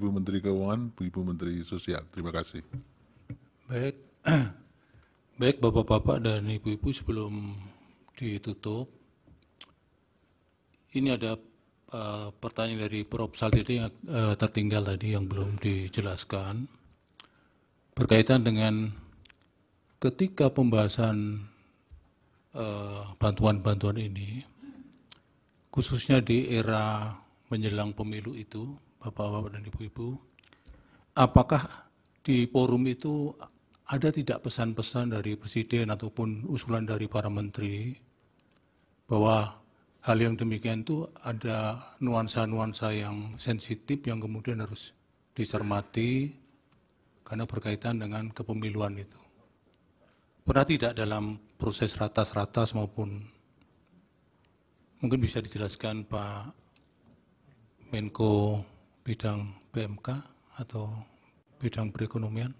Ibu Menteri Keuangan, Ibu Menteri Sosial. Terima kasih. Baik, baik Bapak-bapak dan Ibu-ibu, sebelum ditutup, ini ada pertanyaan dari Prof. Saltidi yang tertinggal tadi yang belum dijelaskan berkaitan dengan ketika pembahasan bantuan-bantuan ini, khususnya di era menjelang pemilu itu, Bapak-bapak dan Ibu-ibu, apakah di forum itu ada tidak pesan-pesan dari Presiden ataupun usulan dari para menteri bahwa hal yang demikian itu ada nuansa-nuansa yang sensitif yang kemudian harus dicermati karena berkaitan dengan kepemiluan itu. Pernah tidak dalam proses ratas-ratas maupun mungkin bisa dijelaskan Pak Menko bidang PMK atau bidang perekonomian?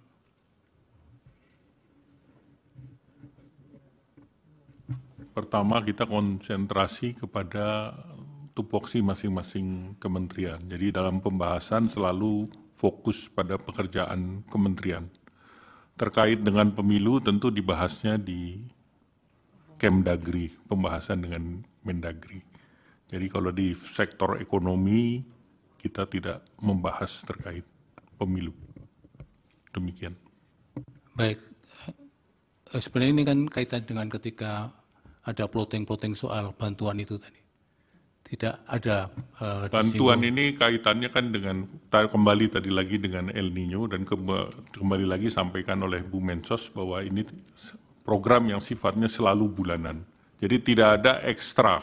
Pertama, kita konsentrasi kepada tupoksi masing-masing kementerian. Jadi dalam pembahasan selalu fokus pada pekerjaan kementerian. Terkait dengan pemilu tentu dibahasnya di Kemdagri, pembahasan dengan Mendagri. Jadi kalau di sektor ekonomi kita tidak membahas terkait pemilu. Demikian. Baik, sebenarnya ini kan kaitan dengan ketika ada plotting-plotting soal bantuan itu tadi. Tidak ada bantuan ini kaitannya kan dengan kembali tadi lagi dengan El Nino dan kembali lagi sampaikan oleh Bu Mensos bahwa ini program yang sifatnya selalu bulanan. Jadi tidak ada ekstra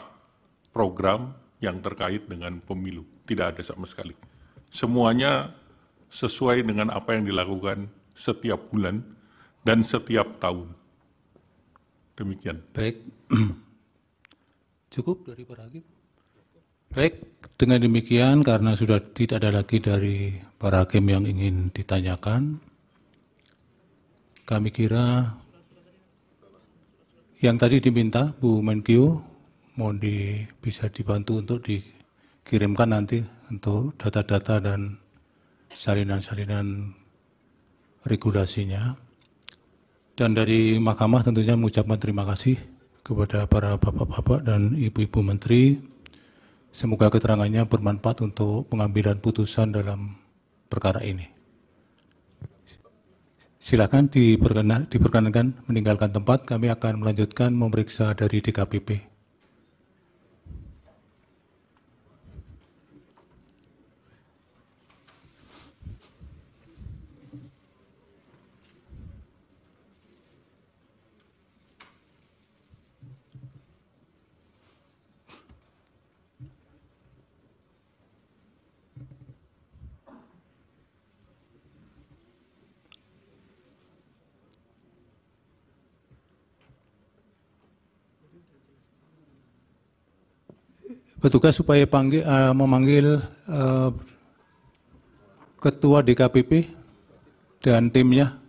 program yang terkait dengan pemilu. Tidak ada sama sekali. Semuanya sesuai dengan apa yang dilakukan setiap bulan dan setiap tahun. Demikian. Baik, cukup dari para hakim. Baik, dengan demikian karena sudah tidak ada lagi dari para hakim yang ingin ditanyakan, kami kira yang tadi diminta Bu Menkyu mohon bisa dibantu untuk dikirimkan nanti untuk data-data dan salinan-salinan regulasinya. Dan dari Mahkamah tentunya mengucapkan terima kasih kepada para bapak-bapak dan ibu-ibu menteri. Semoga keterangannya bermanfaat untuk pengambilan putusan dalam perkara ini. Silakan diperkenankan meninggalkan tempat. Kami akan melanjutkan memeriksa dari DKPP. Petugas supaya memanggil Ketua DKPP dan timnya.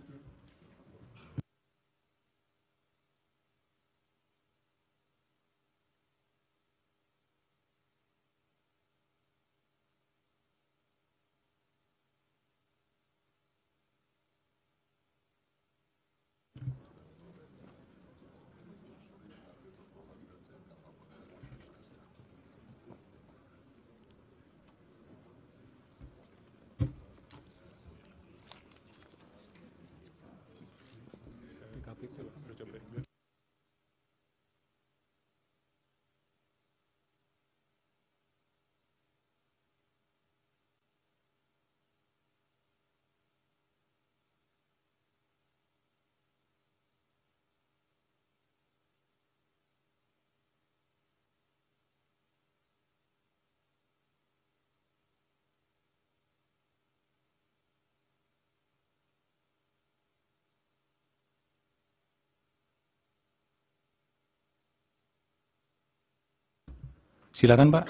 Silakan Pak.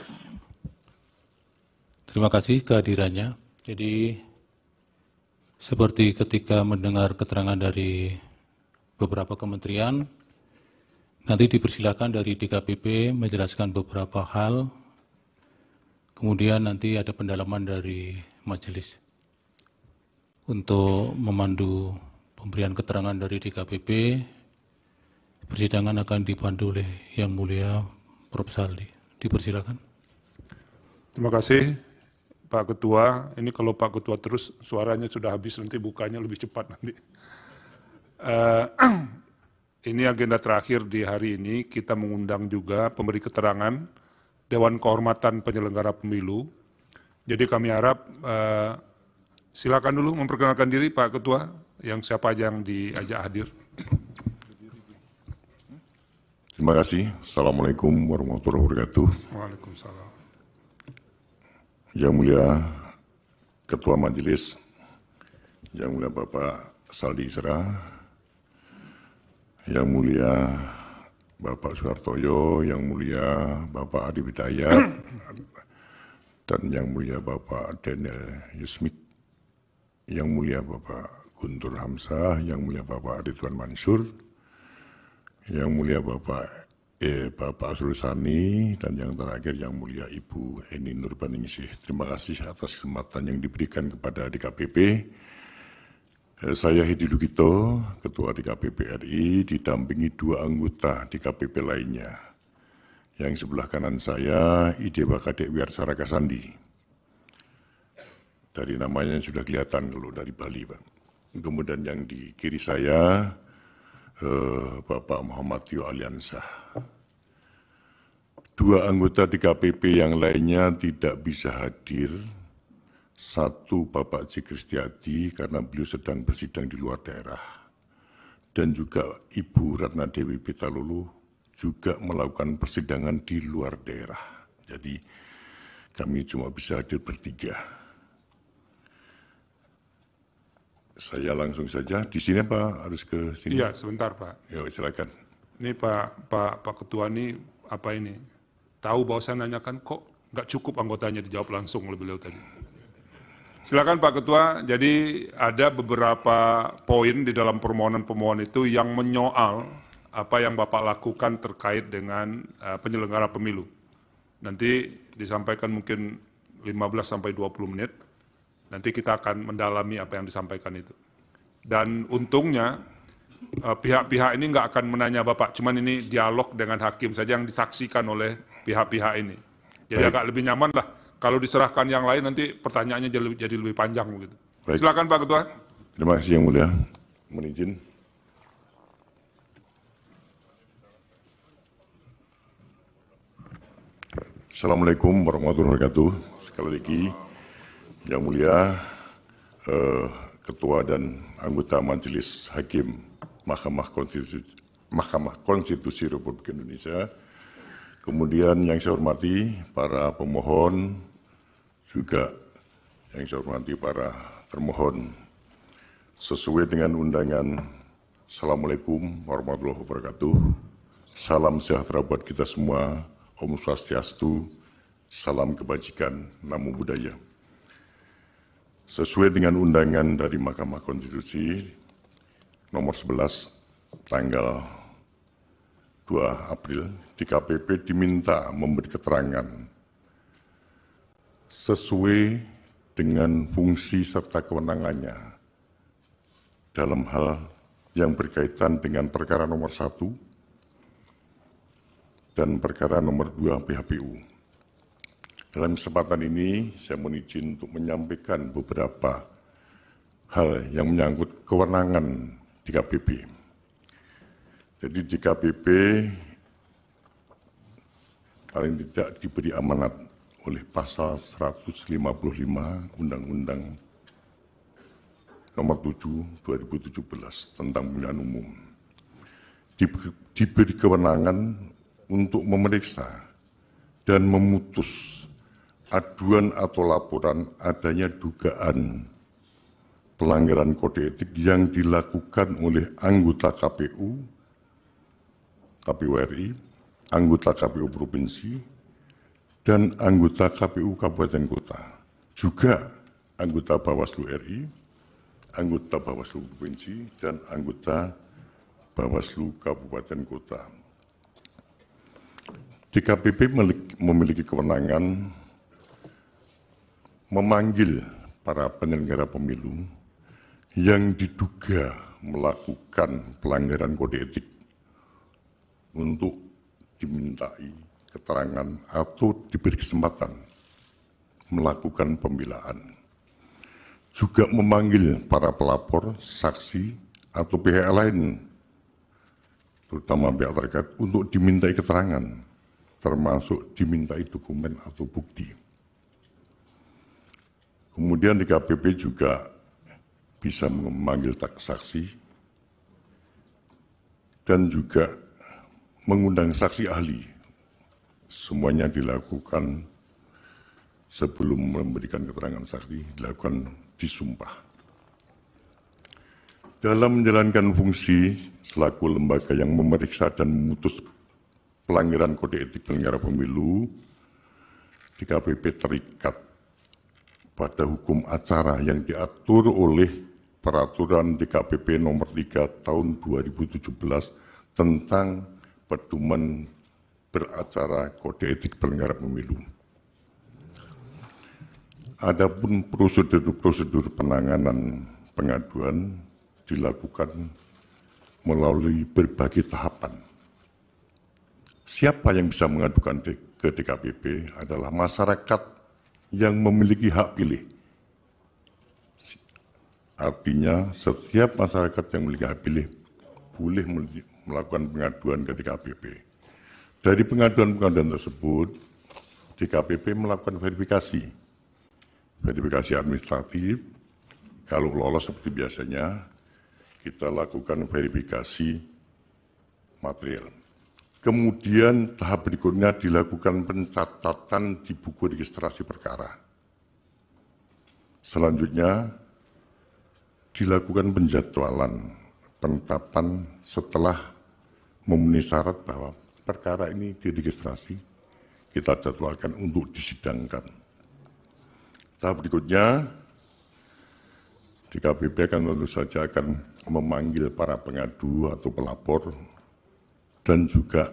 Terima kasih kehadirannya. Jadi seperti ketika mendengar keterangan dari beberapa kementerian, nanti dipersilakan dari DKPP menjelaskan beberapa hal, kemudian nanti ada pendalaman dari majelis. untuk memandu pemberian keterangan dari DKPP. Persidangan akan dipandu oleh Yang Mulia Prof. Saldi. Dipersilakan. Terima kasih Pak Ketua. Ini kalau Pak Ketua terus suaranya sudah habis, nanti bukanya lebih cepat nanti. Ini agenda terakhir di hari ini, kita mengundang juga pemberi keterangan Dewan Kehormatan Penyelenggara Pemilu. Jadi kami harap silakan dulu memperkenalkan diri Pak Ketua, yang siapa aja yang diajak hadir. Terima kasih. Assalamualaikum warahmatullahi wabarakatuh. Waalaikumsalam. Yang Mulia Ketua Majelis, Yang Mulia Bapak Saldi Isra, Yang Mulia Bapak Suhartoyo, Yang Mulia Bapak Adi Hidayat, dan Yang Mulia Bapak Daniel Yusmik, Yang Mulia Bapak Guntur Hamzah, Yang Mulia Bapak Ridwan Mansur, Yang Mulia Bapak Asrul Sani, dan yang terakhir Yang Mulia Ibu Eni Nurbaningsih. Terima kasih atas kesempatan yang diberikan kepada DKPP. Saya Hedi Lugito, Ketua DKPP RI, didampingi 2 anggota DKPP lainnya. Yang sebelah kanan saya, Idewa Kadek Wiarsara Kasandi. Dari namanya sudah kelihatan kalau dari Bali, Pak. Kemudian yang di kiri saya, Bapak Muhammad Tio Aliansah. 2 anggota DKPP yang lainnya tidak bisa hadir. 1 Bapak C. Kristiadi karena beliau sedang bersidang di luar daerah. Dan juga Ibu Ratna Dewi Pitalulu juga melakukan persidangan di luar daerah. Jadi kami cuma bisa hadir bertiga. Saya langsung saja. Di sini Pak, harus ke sini? Iya, sebentar Pak. Ya, silakan. Ini Pak Ketua ini apa ini? Tahu bahwa saya nanyakan kok nggak cukup anggotanya dijawab langsung oleh beliau tadi. Silakan Pak Ketua. Jadi ada beberapa poin di dalam permohonan-permohonan itu yang menyoal apa yang Bapak lakukan terkait dengan penyelenggara pemilu. Nanti disampaikan mungkin 15 sampai 20 menit. Nanti kita akan mendalami apa yang disampaikan itu. Dan untungnya pihak-pihak ini nggak akan menanya Bapak, cuman ini dialog dengan hakim saja yang disaksikan oleh pihak-pihak ini. Jadi agak lebih nyaman lah. Kalau diserahkan yang lain nanti pertanyaannya jadi lebih panjang begitu. Baik. Silakan Pak Ketua. Terima kasih Yang Mulia. Mohon izin. Assalamualaikum warahmatullahi wabarakatuh. Sekali lagi, Yang Mulia Ketua dan anggota Majelis Hakim Mahkamah Konstitusi Republik Indonesia. Kemudian yang saya hormati para pemohon, juga yang saya hormati para termohon. Sesuai dengan undangan, Assalamualaikum warahmatullahi wabarakatuh. Salam sejahtera buat kita semua. Om Swastiastu, salam kebajikan, namo buddhaya. Sesuai dengan undangan dari Mahkamah Konstitusi nomor 11 tanggal 2 April, DKPP diminta memberi keterangan sesuai dengan fungsi serta kewenangannya dalam hal yang berkaitan dengan perkara nomor 1 dan perkara nomor 2 PHPU. Dalam kesempatan ini, saya mohon izin untuk menyampaikan beberapa hal yang menyangkut kewenangan DKPP. Jadi DKPP paling tidak diberi amanat oleh pasal 155 Undang-Undang nomor 7 2017 tentang pemilihan umum. Diberi kewenangan untuk memeriksa dan memutus aduan atau laporan adanya dugaan pelanggaran kode etik yang dilakukan oleh anggota KPU, KPU RI, anggota KPU Provinsi, dan anggota KPU Kabupaten Kota. Juga anggota Bawaslu RI, anggota Bawaslu Provinsi, dan anggota Bawaslu Kabupaten Kota. DKPP memiliki kewenangan memanggil para penyelenggara pemilu yang diduga melakukan pelanggaran kode etik untuk dimintai keterangan atau diberi kesempatan melakukan pembelaan. Juga memanggil para pelapor, saksi, atau pihak lain, terutama pihak terkait, untuk dimintai keterangan, termasuk dimintai dokumen atau bukti. Kemudian DKPP juga bisa memanggil saksi dan juga mengundang saksi ahli. Semuanya dilakukan sebelum memberikan keterangan saksi, dilakukan disumpah. Dalam menjalankan fungsi selaku lembaga yang memeriksa dan memutus pelanggaran kode etik penyelenggara pemilu, DKPP terikat pada hukum acara yang diatur oleh Peraturan DKPP Nomor 3 Tahun 2017 tentang pedoman beracara kode etik penyelenggara pemilu. Adapun prosedur-prosedur penanganan pengaduan dilakukan melalui berbagai tahapan. Siapa yang bisa mengadukan ke DKPP adalah masyarakat yang memiliki hak pilih. Artinya setiap masyarakat yang memiliki hak pilih boleh melakukan pengaduan ke DKPP. Dari pengaduan-pengaduan tersebut, DKPP melakukan verifikasi administratif. Kalau lolos seperti biasanya, kita lakukan verifikasi material. Kemudian tahap berikutnya dilakukan pencatatan di buku registrasi perkara. Selanjutnya dilakukan penjadwalan penetapan setelah memenuhi syarat bahwa perkara ini diregistrasi, kita jadwalkan untuk disidangkan. Tahap berikutnya, DKPP akan tentu saja akan memanggil para pengadu atau pelapor dan juga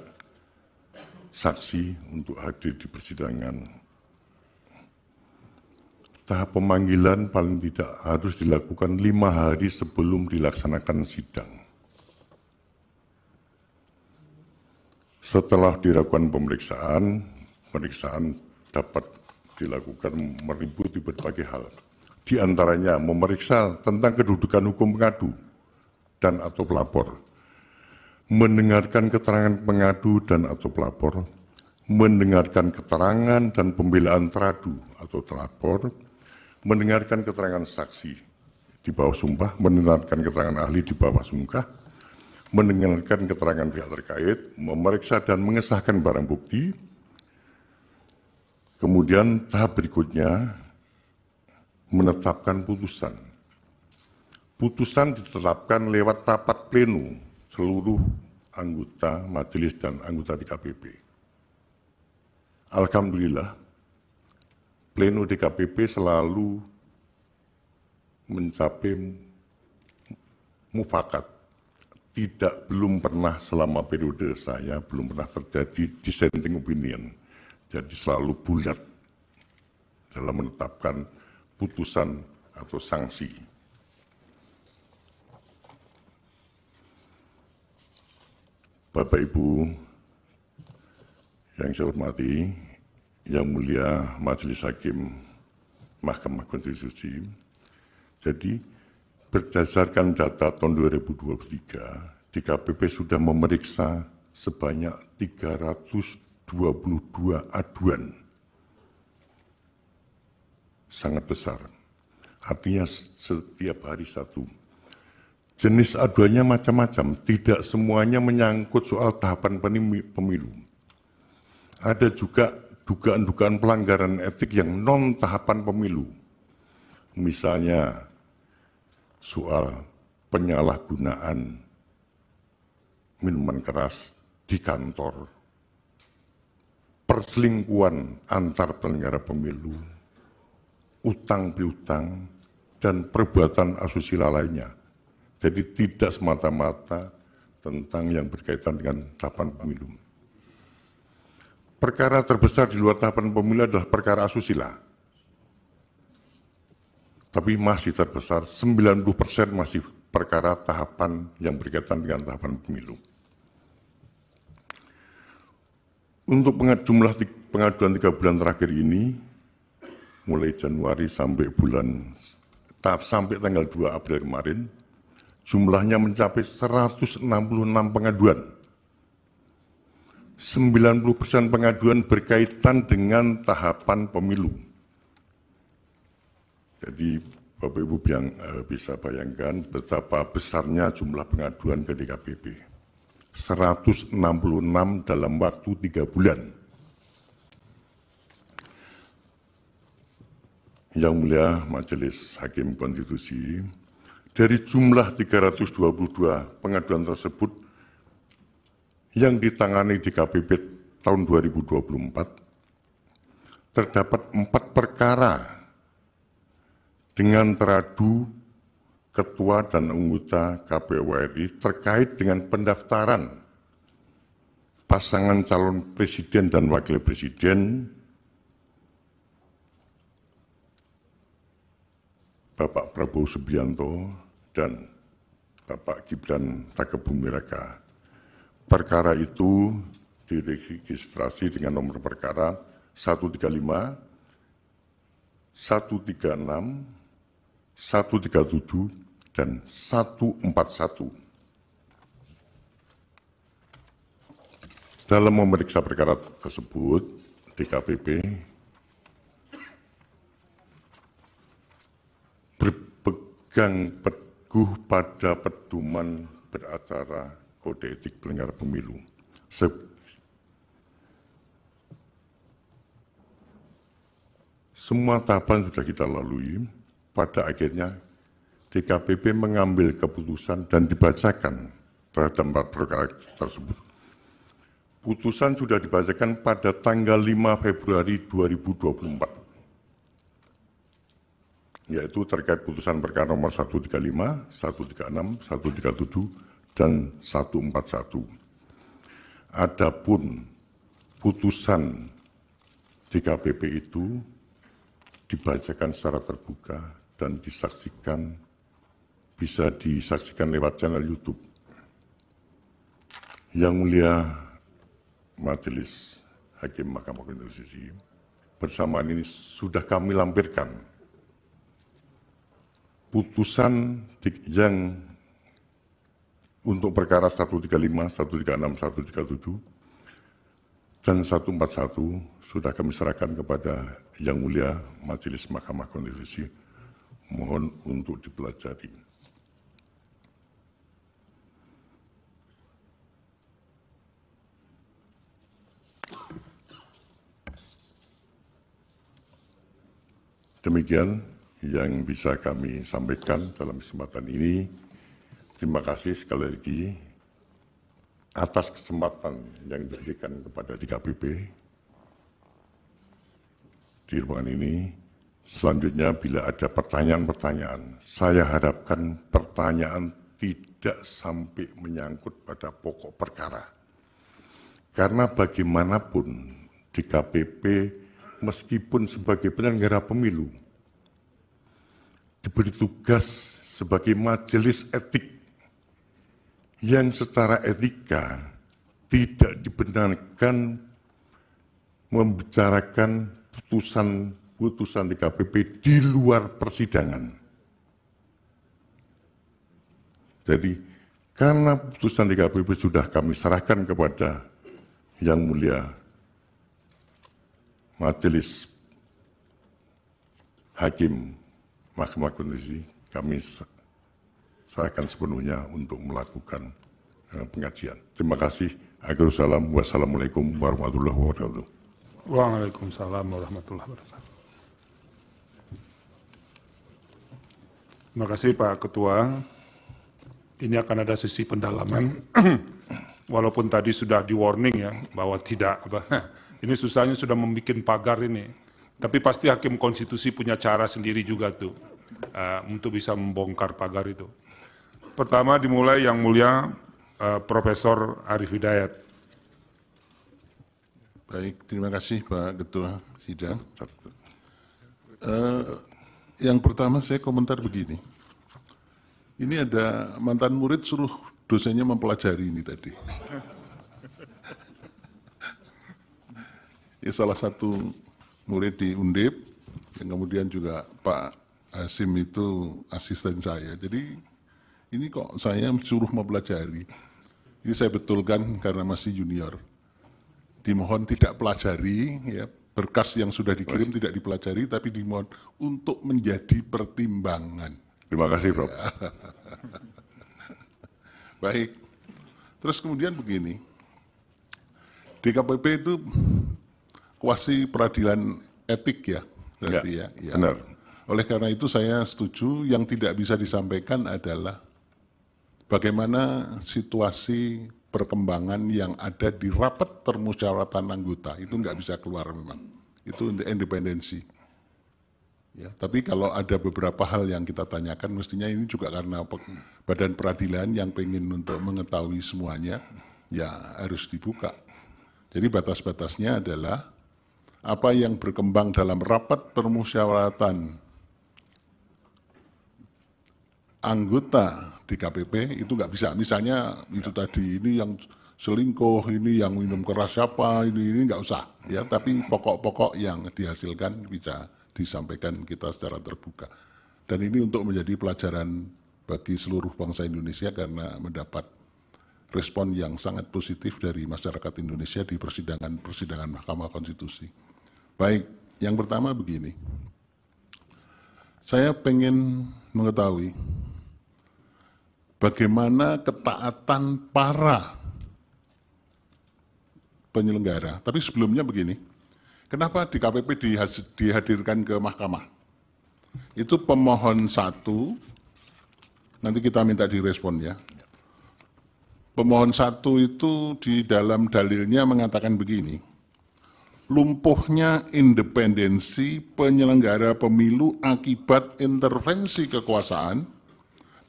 saksi untuk hadir di persidangan. Tahap pemanggilan paling tidak harus dilakukan 5 hari sebelum dilaksanakan sidang. Setelah dilakukan pemeriksaan dapat dilakukan meliputi berbagai hal. Di antaranya memeriksa tentang kedudukan hukum pengadu dan atau pelapor, mendengarkan keterangan pengadu dan atau pelapor, mendengarkan keterangan dan pembelaan teradu atau terlapor, mendengarkan keterangan saksi di bawah sumpah, mendengarkan keterangan ahli di bawah sumpah, mendengarkan keterangan pihak terkait, memeriksa dan mengesahkan barang bukti. Kemudian tahap berikutnya menetapkan putusan. Putusan ditetapkan lewat rapat pleno seluruh anggota majelis dan anggota DKPP. Alhamdulillah, pleno DKPP selalu mencapai mufakat. Belum pernah selama periode saya, belum pernah terjadi dissenting opinion. Jadi selalu bulat dalam menetapkan putusan atau sanksi. Bapak Ibu yang saya hormati, yang mulia Majelis Hakim Mahkamah Konstitusi, jadi berdasarkan data tahun 2023, DKPP sudah memeriksa sebanyak 322 aduan. Sangat besar. Artinya setiap hari satu. Jenis aduannya macam-macam, tidak semuanya menyangkut soal tahapan pemilu. Ada juga dugaan-dugaan pelanggaran etik yang non tahapan pemilu. Misalnya soal penyalahgunaan minuman keras di kantor, perselingkuhan antar penyelenggara pemilu, utang piutang, dan perbuatan asusila lainnya. Jadi tidak semata-mata tentang yang berkaitan dengan tahapan pemilu. Perkara terbesar di luar tahapan pemilu adalah perkara asusila. tapi masih terbesar 90% masih perkara tahapan yang berkaitan dengan tahapan pemilu. Untuk jumlah pengaduan 3 bulan terakhir ini, mulai Januari sampai tanggal 2 April kemarin, jumlahnya mencapai 166 pengaduan. 90% pengaduan berkaitan dengan tahapan pemilu. Jadi Bapak Ibu yang bisa bayangkan betapa besarnya jumlah pengaduan ke DKPP. 166 dalam waktu 3 bulan. Yang Mulia Majelis Hakim Konstitusi, dari jumlah 322 pengaduan tersebut yang ditangani DKPP tahun 2024, terdapat 4 perkara dengan teradu ketua dan anggota KPU RI terkait dengan pendaftaran pasangan calon presiden dan wakil presiden Bapak Prabowo Subianto dan Bapak Gibran Rakebumi Raka. Perkara itu diregistrasi dengan nomor perkara 135, 136, 137, dan 141. Dalam memeriksa perkara tersebut, DKPP berpegang teguh pada pedoman beracara Kode Etik Penyelenggara Pemilu. Semua tahapan sudah kita lalui, pada akhirnya DKPP mengambil keputusan dan dibacakan terhadap 4 perkara tersebut. Putusan sudah dibacakan pada tanggal 5 Februari 2024. Yaitu terkait putusan perkara nomor 135, 136, 137, dan 141. Adapun putusan DKPP itu dibacakan secara terbuka dan disaksikan, bisa disaksikan lewat channel YouTube. Yang Mulia Majelis Hakim Mahkamah Konstitusi, bersamaan ini sudah kami lampirkan putusan yang untuk perkara 135, 136, 137, dan 141 sudah kami serahkan kepada Yang Mulia Majelis Mahkamah Konstitusi. Mohon untuk dipelajari. Demikian yang bisa kami sampaikan dalam kesempatan ini. Terima kasih sekali lagi atas kesempatan yang diberikan kepada DKPP di ruangan ini. Selanjutnya bila ada pertanyaan-pertanyaan, saya harapkan pertanyaan tidak sampai menyangkut pada pokok perkara. Karena bagaimanapun DKPP meskipun sebagai penyelenggara pemilu diberi tugas sebagai majelis etik yang secara etika tidak dibenarkan membicarakan putusan DKPP di luar persidangan. Jadi karena putusan DKPP sudah kami serahkan kepada Yang Mulia Majelis Hakim Mahkamah Konstitusi, kami serahkan sepenuhnya untuk melakukan pengajian. Terima kasih. Akhirul salam. Wassalamualaikum warahmatullahi wabarakatuh. Waalaikumsalam warahmatullahi wabarakatuh. Terima kasih Pak Ketua. Ini akan ada sesi pendalaman. Walaupun tadi sudah di warning ya bahwa tidak ini susahnya sudah membuat pagar ini. Tapi pasti Hakim Konstitusi punya cara sendiri juga tuh untuk bisa membongkar pagar itu. Pertama dimulai Yang Mulia Profesor Arief Hidayat. Baik, terima kasih Pak Ketua Sidang. Yang pertama saya komentar begini. Ini ada mantan murid suruh dosennya mempelajari ini tadi. Ya, salah satu murid di Undip, yang kemudian juga Pak Hasim itu asisten saya. Jadi ini kok saya suruh mempelajari. Ini saya betulkan karena masih junior. Dimohon tidak pelajari, ya, berkas yang sudah dikirim tidak dipelajari, tapi dimohon untuk menjadi pertimbangan. Terima kasih, Prof. Baik. Terus kemudian begini, DKPP itu kuasi peradilan etik ya, berarti ya. Ya. Benar. Oleh karena itu saya setuju, yang tidak bisa disampaikan adalah bagaimana situasi perkembangan yang ada di rapat permusyawaratan anggota. Itu nggak bisa keluar memang. Itu independensi. Ya, tapi kalau ada beberapa hal yang kita tanyakan, mestinya ini juga karena badan peradilan yang pengen untuk mengetahui semuanya, ya harus dibuka. Jadi batas-batasnya adalah apa yang berkembang dalam rapat permusyawaratan anggota DKPP itu nggak bisa. Misalnya itu tadi, ini yang selingkuh, ini yang minum keras siapa, ini nggak usah. Ya, tapi pokok-pokok yang dihasilkan bisa disampaikan kita secara terbuka. Dan ini untuk menjadi pelajaran bagi seluruh bangsa Indonesia karena mendapat respon yang sangat positif dari masyarakat Indonesia di persidangan Mahkamah Konstitusi. Baik, yang pertama begini. Saya pengen mengetahui bagaimana ketaatan para penyelenggara. Tapi sebelumnya begini, kenapa DKPP dihadirkan ke mahkamah? Itu pemohon 1, nanti kita minta direspon ya. Pemohon 1 itu di dalam dalilnya mengatakan begini, lumpuhnya independensi penyelenggara pemilu akibat intervensi kekuasaan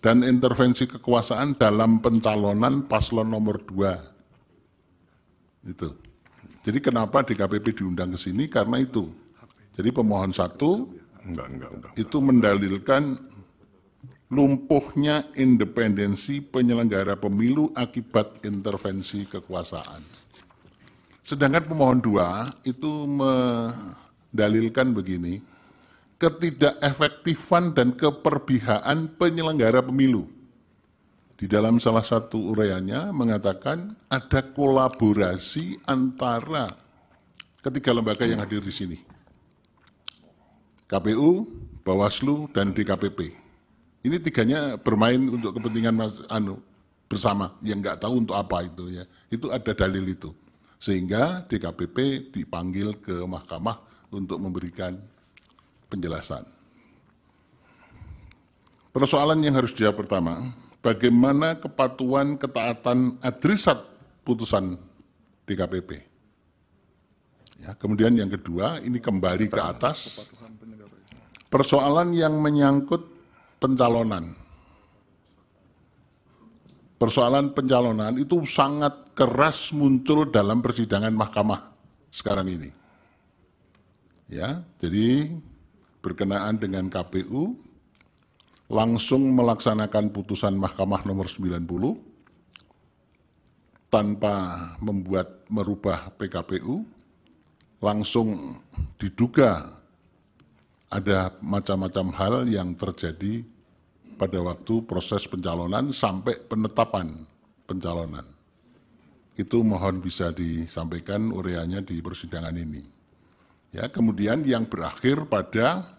dan intervensi kekuasaan dalam pencalonan paslon nomor 2. Itu. Jadi kenapa DKPP diundang ke sini? Karena itu. Jadi pemohon 1 itu mendalilkan lumpuhnya independensi penyelenggara pemilu akibat intervensi kekuasaan. Sedangkan pemohon 2 itu mendalilkan begini, ketidakefektifan dan keperpihakan penyelenggara pemilu. Di dalam salah satu uraiannya mengatakan ada kolaborasi antara ketiga lembaga yang hadir di sini. KPU, Bawaslu, dan DKPP. Ini tiganya bermain untuk kepentingan bersama, yang nggak tahu untuk apa itu ya. Itu ada dalil itu. Sehingga DKPP dipanggil ke mahkamah untuk memberikan penjelasan. Persoalan yang harus dijawab pertama, bagaimana kepatuhan ketaatan adresat putusan DKPP. Ya, kemudian yang kedua, ini kembali ke atas, persoalan yang menyangkut pencalonan. Persoalan pencalonan itu sangat keras muncul dalam persidangan mahkamah sekarang ini. Ya, jadi berkenaan dengan KPU, langsung melaksanakan putusan Mahkamah nomor 90 tanpa merubah PKPU, langsung diduga ada macam-macam hal yang terjadi pada waktu proses pencalonan sampai penetapan pencalonan. Itu mohon bisa disampaikan uraiannya di persidangan ini. Ya, kemudian yang berakhir pada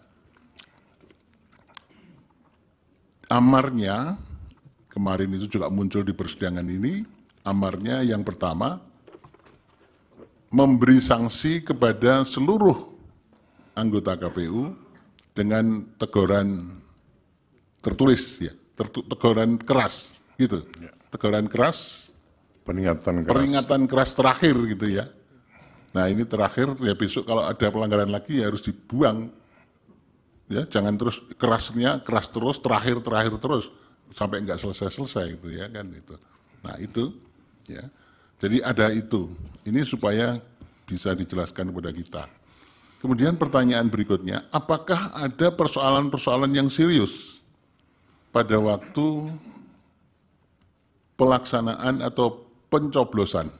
amarnya, kemarin itu juga muncul di persidangan ini, amarnya yang pertama, memberi sanksi kepada seluruh anggota KPU dengan teguran tertulis, ya, teguran keras, gitu. Teguran keras, peringatan keras terakhir, gitu ya. Nah ini terakhir, ya besok kalau ada pelanggaran lagi ya harus dibuang. Ya, jangan terus kerasnya keras terus, terakhir terus sampai enggak selesai gitu ya kan itu. Nah itu ya. Jadi ada itu. Ini supaya bisa dijelaskan kepada kita. Kemudian pertanyaan berikutnya, apakah ada persoalan-persoalan yang serius pada waktu pelaksanaan atau pencoblosan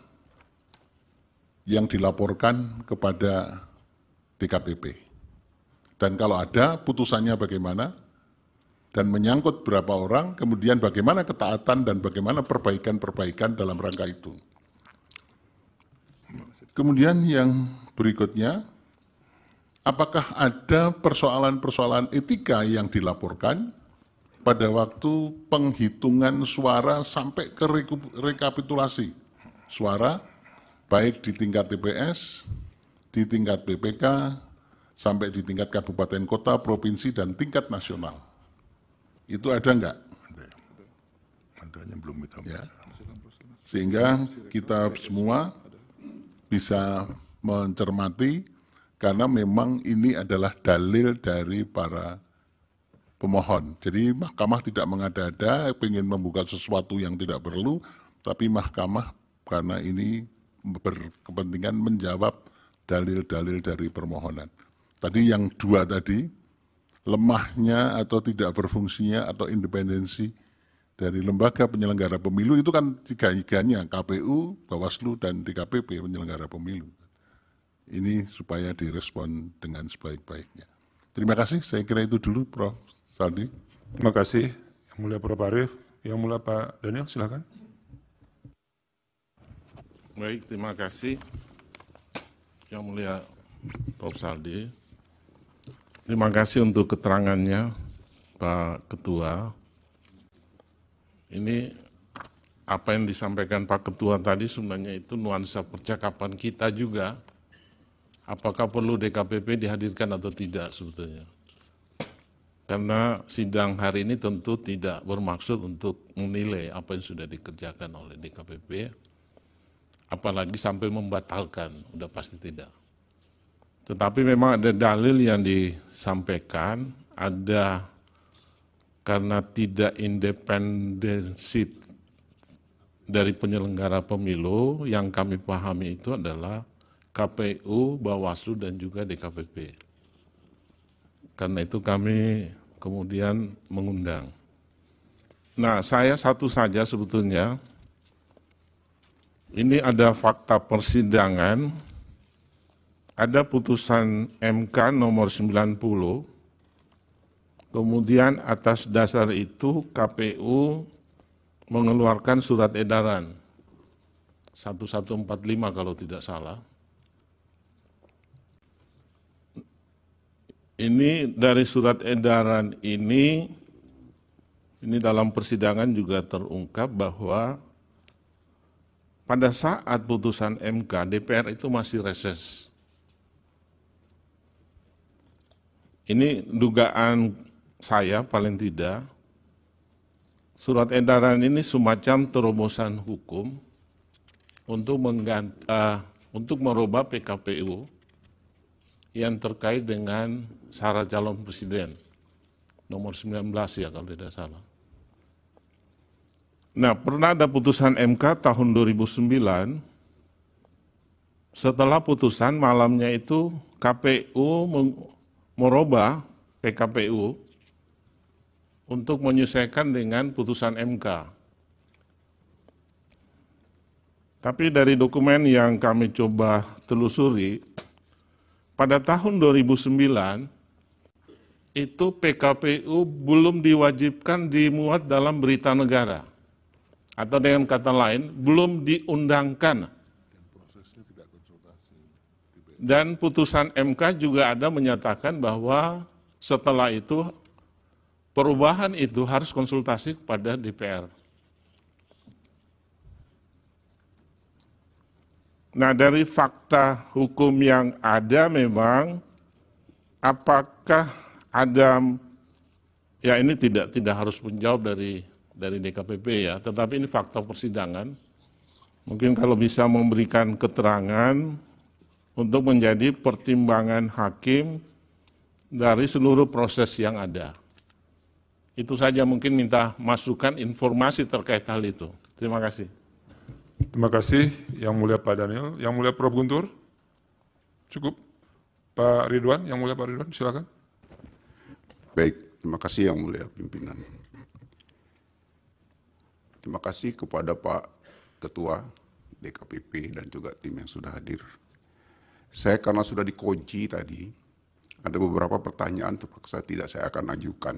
yang dilaporkan kepada DKPP? Dan kalau ada, putusannya bagaimana? Dan menyangkut berapa orang, kemudian bagaimana ketaatan dan bagaimana perbaikan-perbaikan dalam rangka itu. Kemudian yang berikutnya, apakah ada persoalan-persoalan etika yang dilaporkan pada waktu penghitungan suara sampai ke rekapitulasi suara, baik di tingkat TPS, di tingkat BPK, sampai di tingkat kabupaten kota, provinsi, dan tingkat nasional. Itu ada enggak? Adanya belum kita Ya. Sehingga kita semua bisa mencermati, karena memang ini adalah dalil dari para pemohon. Jadi mahkamah tidak mengada-ada, ingin membuka sesuatu yang tidak perlu, tapi mahkamah karena ini berkepentingan menjawab dalil-dalil dari permohonan. Tadi yang dua tadi, lemahnya atau tidak berfungsinya atau independensi dari lembaga penyelenggara pemilu itu kan tiga-tiganya, KPU, Bawaslu, dan DKPP penyelenggara pemilu. Ini supaya direspon dengan sebaik-baiknya. Terima kasih, saya kira itu dulu Prof. Saldi. Terima kasih, Yang Mulia Prof. Arief. Yang Mulia Pak Daniel, silakan. Baik, terima kasih Yang Mulia Prof. Saldi. Terima kasih untuk keterangannya Pak Ketua. Ini apa yang disampaikan Pak Ketua tadi sebenarnya itu nuansa percakapan kita juga. Apakah perlu DKPP dihadirkan atau tidak sebetulnya. Karena sidang hari ini tentu tidak bermaksud untuk menilai apa yang sudah dikerjakan oleh DKPP, apalagi sampai membatalkan, udah pasti tidak. Tetapi memang ada dalil yang disampaikan, ada karena tidak independensi dari penyelenggara pemilu, yang kami pahami itu adalah KPU, Bawaslu, dan juga DKPP. Karena itu kami kemudian mengundang. Nah, saya satu saja sebetulnya, ini ada fakta persidangan, ada putusan MK nomor 90, kemudian atas dasar itu KPU mengeluarkan surat edaran 1145 kalau tidak salah. Ini dari surat edaran ini dalam persidangan juga terungkap bahwa pada saat putusan MK, DPR itu masih reses. Ini dugaan saya paling tidak, surat edaran ini semacam terobosan hukum untuk merubah PKPU yang terkait dengan syarat calon presiden, nomor 19 ya kalau tidak salah. Nah, pernah ada putusan MK tahun 2009, setelah putusan malamnya itu KPU merubah PKPU untuk menyesuaikan dengan putusan MK. Tapi dari dokumen yang kami coba telusuri, pada tahun 2009, itu PKPU belum diwajibkan dimuat dalam berita negara. Atau dengan kata lain, belum diundangkan. Dan putusan MK juga ada menyatakan bahwa setelah itu, perubahan itu harus konsultasi kepada DPR. Nah, dari fakta hukum yang ada memang, apakah ada, ya ini tidak harus menjawab dari DKPP ya, tetapi ini fakta persidangan. Mungkin kalau bisa memberikan keterangan untuk menjadi pertimbangan hakim dari seluruh proses yang ada. Itu saja, mungkin minta masukan informasi terkait hal itu. Terima kasih. Terima kasih Yang Mulia Pak Daniel. Yang Mulia Prof. Guntur, cukup. Pak Ridwan, Yang Mulia Pak Ridwan, silakan. Baik, terima kasih Yang Mulia Pimpinan. Terima kasih kepada Pak Ketua DKPP dan juga tim yang sudah hadir. Saya karena sudah dikunci tadi, ada beberapa pertanyaan terpaksa tidak saya akan ajukan.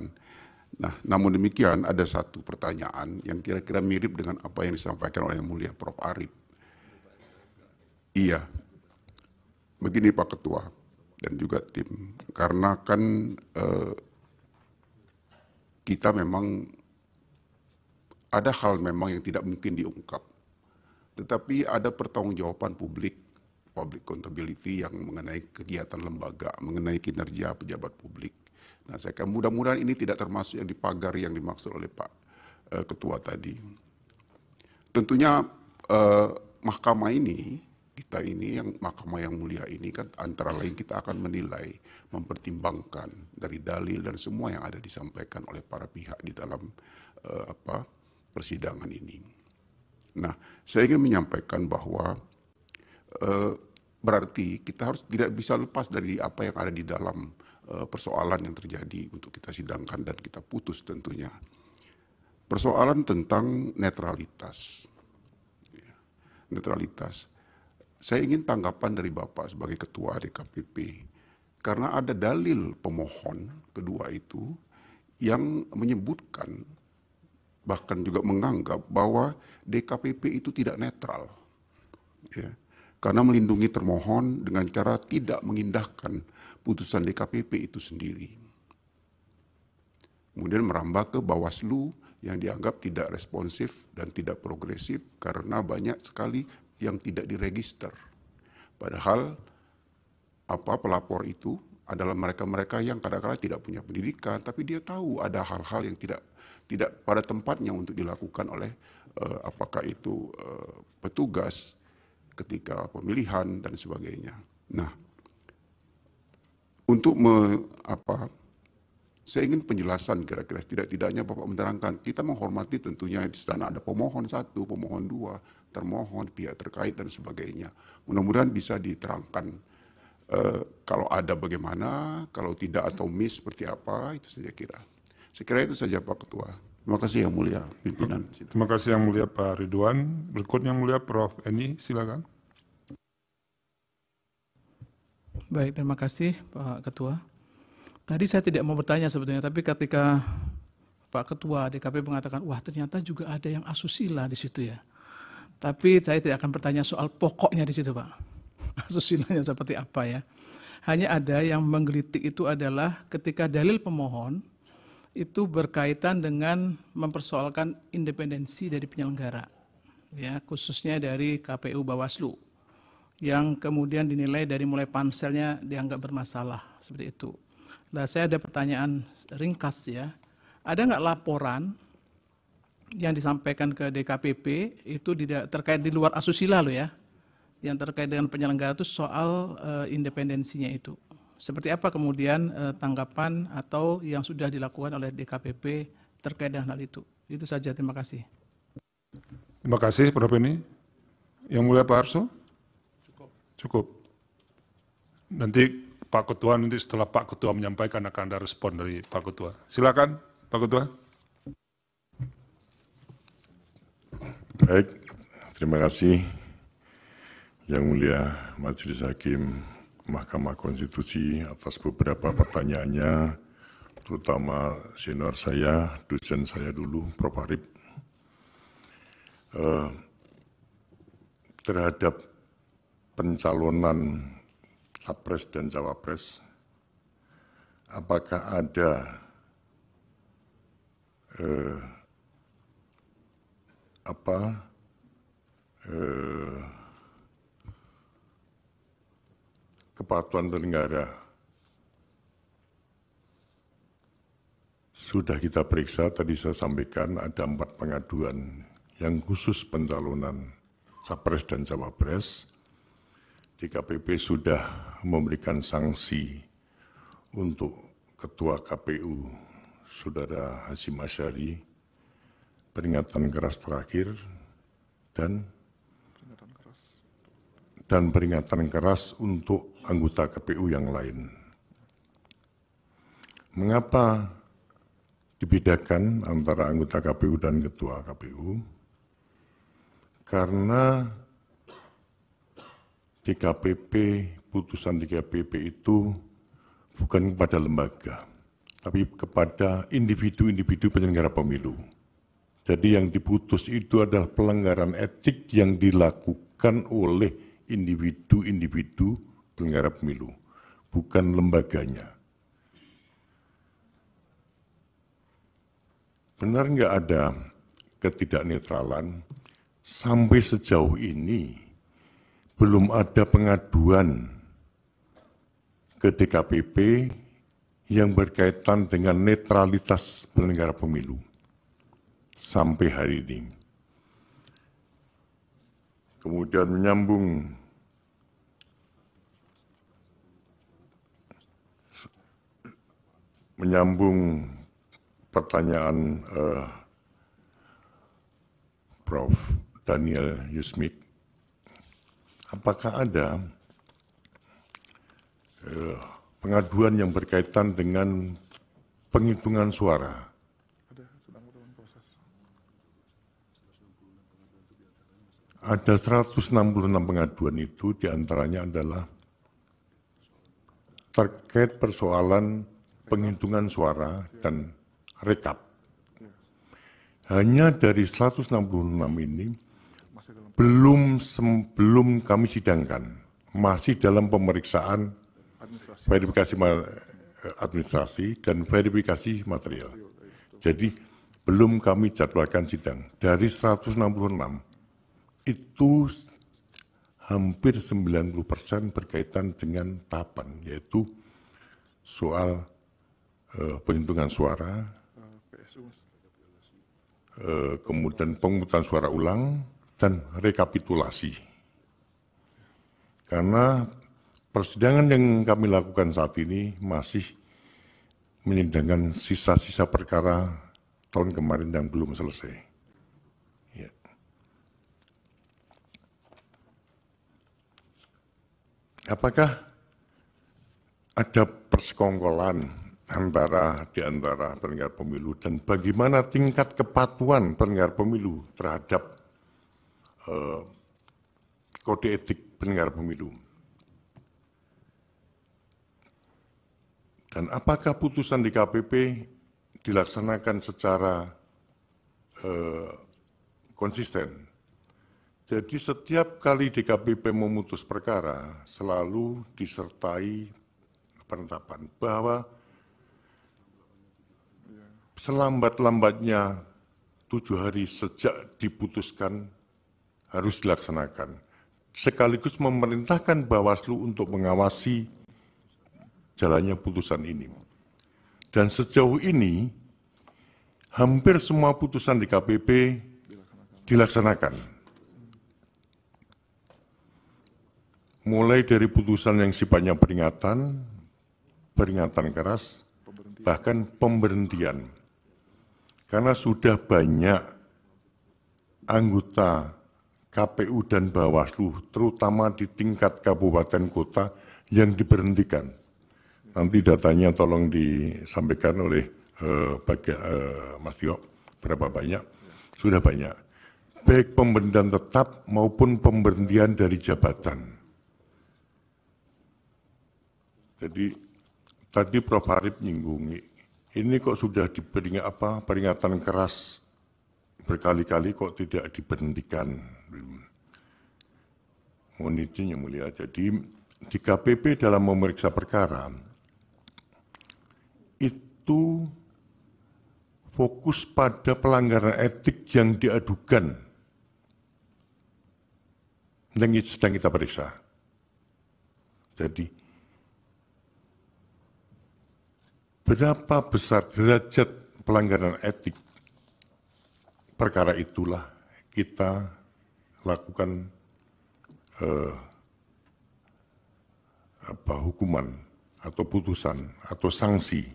Nah, namun demikian ada satu pertanyaan yang kira-kira mirip dengan apa yang disampaikan oleh Yang Mulia Prof. Arief. Iya, begini Pak Ketua dan juga tim, karena kan kita memang ada hal memang yang tidak mungkin diungkap, tetapi ada pertanggungjawaban public accountability yang mengenai kegiatan lembaga, mengenai kinerja pejabat publik. Nah, saya kira mudah-mudahan ini tidak termasuk yang dipagar yang dimaksud oleh Pak Ketua tadi. Tentunya mahkamah ini, kita ini yang mahkamah yang mulia ini kan antara lain kita akan menilai, mempertimbangkan dari dalil dan semua yang ada disampaikan oleh para pihak di dalam persidangan ini. Nah, saya ingin menyampaikan bahwa berarti kita harus tidak bisa lepas dari apa yang ada di dalam persoalan yang terjadi untuk kita sidangkan dan kita putus tentunya. Persoalan tentang netralitas. Netralitas. Saya ingin tanggapan dari Bapak sebagai Ketua DKPP, karena ada dalil pemohon kedua itu yang menyebutkan, bahkan juga menganggap bahwa DKPP itu tidak netral. Ya. Karena melindungi termohon dengan cara tidak mengindahkan putusan DKPP itu sendiri. Kemudian merambah ke Bawaslu yang dianggap tidak responsif dan tidak progresif karena banyak sekali yang tidak diregister. Padahal pelapor itu adalah mereka-mereka yang kadang-kadang tidak punya pendidikan, tapi dia tahu ada hal-hal yang tidak pada tempatnya untuk dilakukan oleh apakah itu petugas ketika pemilihan dan sebagainya. Nah, untuk saya ingin penjelasan kira-kira tidak-tidaknya Bapak menerangkan. Kita menghormati tentunya di sana ada pemohon 1, pemohon 2, termohon, pihak terkait dan sebagainya. Mudah-mudahan bisa diterangkan kalau ada bagaimana, kalau tidak atau miss seperti apa, itu saja kira. Saya kira itu saja Pak Ketua. Terima kasih Yang Mulia Pimpinan. Terima kasih Yang Mulia Pak Ridwan. Berikut Yang Mulia Prof. Eni, silakan. Baik, terima kasih Pak Ketua. Tadi saya tidak mau bertanya sebetulnya, tapi ketika Pak Ketua DKP mengatakan, wah ternyata juga ada yang asusila di situ ya. Tapi saya tidak akan bertanya soal pokoknya di situ Pak. Asusilanya seperti apa ya. Hanya ada yang menggelitik itu adalah ketika dalil pemohon itu berkaitan dengan mempersoalkan independensi dari penyelenggara, ya, khususnya dari KPU Bawaslu, yang kemudian dinilai dari mulai panselnya dianggap bermasalah, seperti itu. Nah, saya ada pertanyaan ringkas ya, ada nggak laporan yang disampaikan ke DKPP itu terkait di luar asusila loh ya, yang terkait dengan penyelenggara itu soal independensinya itu. Seperti apa kemudian tanggapan atau yang sudah dilakukan oleh DKPP terkait dengan hal itu? Itu saja, terima kasih. Terima kasih Prof. Eni. Yang Mulia Pak Arso? Cukup. Nanti Pak Ketua, nanti setelah Pak Ketua menyampaikan akan ada respon dari Pak Ketua. Silakan Pak Ketua. Baik, terima kasih Yang Mulia Majelis Hakim Mahkamah Konstitusi atas beberapa pertanyaannya, terutama senior saya, dosen saya dulu, Prof. Arief. Terhadap pencalonan Capres dan Cawapres, apakah ada kepatuhan penyelenggara? Sudah kita periksa, tadi saya sampaikan ada 4 pengaduan yang khusus pencalonan Capres dan Cawapres. DKPP sudah memberikan sanksi untuk Ketua KPU, Saudara Hasyim Asyari, peringatan keras terakhir, dan dan peringatan keras untuk anggota KPU yang lain. Mengapa dibedakan antara anggota KPU dan ketua KPU? Karena DKPP, putusan DKPP itu bukan kepada lembaga, tapi kepada individu-individu penyelenggara pemilu. Jadi yang diputus itu adalah pelanggaran etik yang dilakukan oleh individu-individu penyelenggara pemilu, bukan lembaganya. Benar nggak ada ketidaknetralan? Sampai sejauh ini belum ada pengaduan ke DKPP yang berkaitan dengan netralitas penyelenggara pemilu sampai hari ini. Kemudian menyambung pertanyaan Prof. Daniel Yusmik, apakah ada pengaduan yang berkaitan dengan penghitungan suara? Ada 166 pengaduan itu, diantaranya adalah terkait persoalan penghitungan suara dan rekap. Hanya dari 166 ini belum kami sidangkan, masih dalam pemeriksaan verifikasi administrasi dan verifikasi material. Jadi belum kami jadwalkan sidang. Dari 166 itu hampir 90% berkaitan dengan tahapan, yaitu soal penghitungan suara, kemudian pemungutan suara ulang, dan rekapitulasi. Karena persidangan yang kami lakukan saat ini masih menyidangkan sisa-sisa perkara tahun kemarin yang belum selesai. Ya. Apakah ada persekongkolan di antara penyelenggara pemilu dan bagaimana tingkat kepatuhan penyelenggara pemilu terhadap kode etik penyelenggara pemilu? Dan apakah putusan DKPP dilaksanakan secara konsisten? Jadi setiap kali DKPP memutus perkara selalu disertai penetapan bahwa selambat-lambatnya 7 hari sejak diputuskan harus dilaksanakan. Sekaligus memerintahkan Bawaslu untuk mengawasi jalannya putusan ini. Dan sejauh ini, hampir semua putusan DKPP dilaksanakan. Mulai dari putusan yang sifatnya peringatan keras, bahkan pemberhentian. Karena sudah banyak anggota KPU dan Bawaslu, terutama di tingkat kabupaten kota, yang diberhentikan. Nanti datanya tolong disampaikan oleh Mas Tio, berapa banyak? Sudah banyak. Baik pemberhentian tetap maupun pemberhentian dari jabatan. Jadi tadi Prof. Harip nyinggung, ini kok sudah diberi peringatan keras berkali-kali kok tidak diberhentikan. Mohon izin yang mulia. Jadi di KPP dalam memeriksa perkara itu fokus pada pelanggaran etik yang diadukan yang sedang kita periksa. Jadi berapa besar derajat pelanggaran etik perkara itulah kita lakukan hukuman atau putusan atau sanksi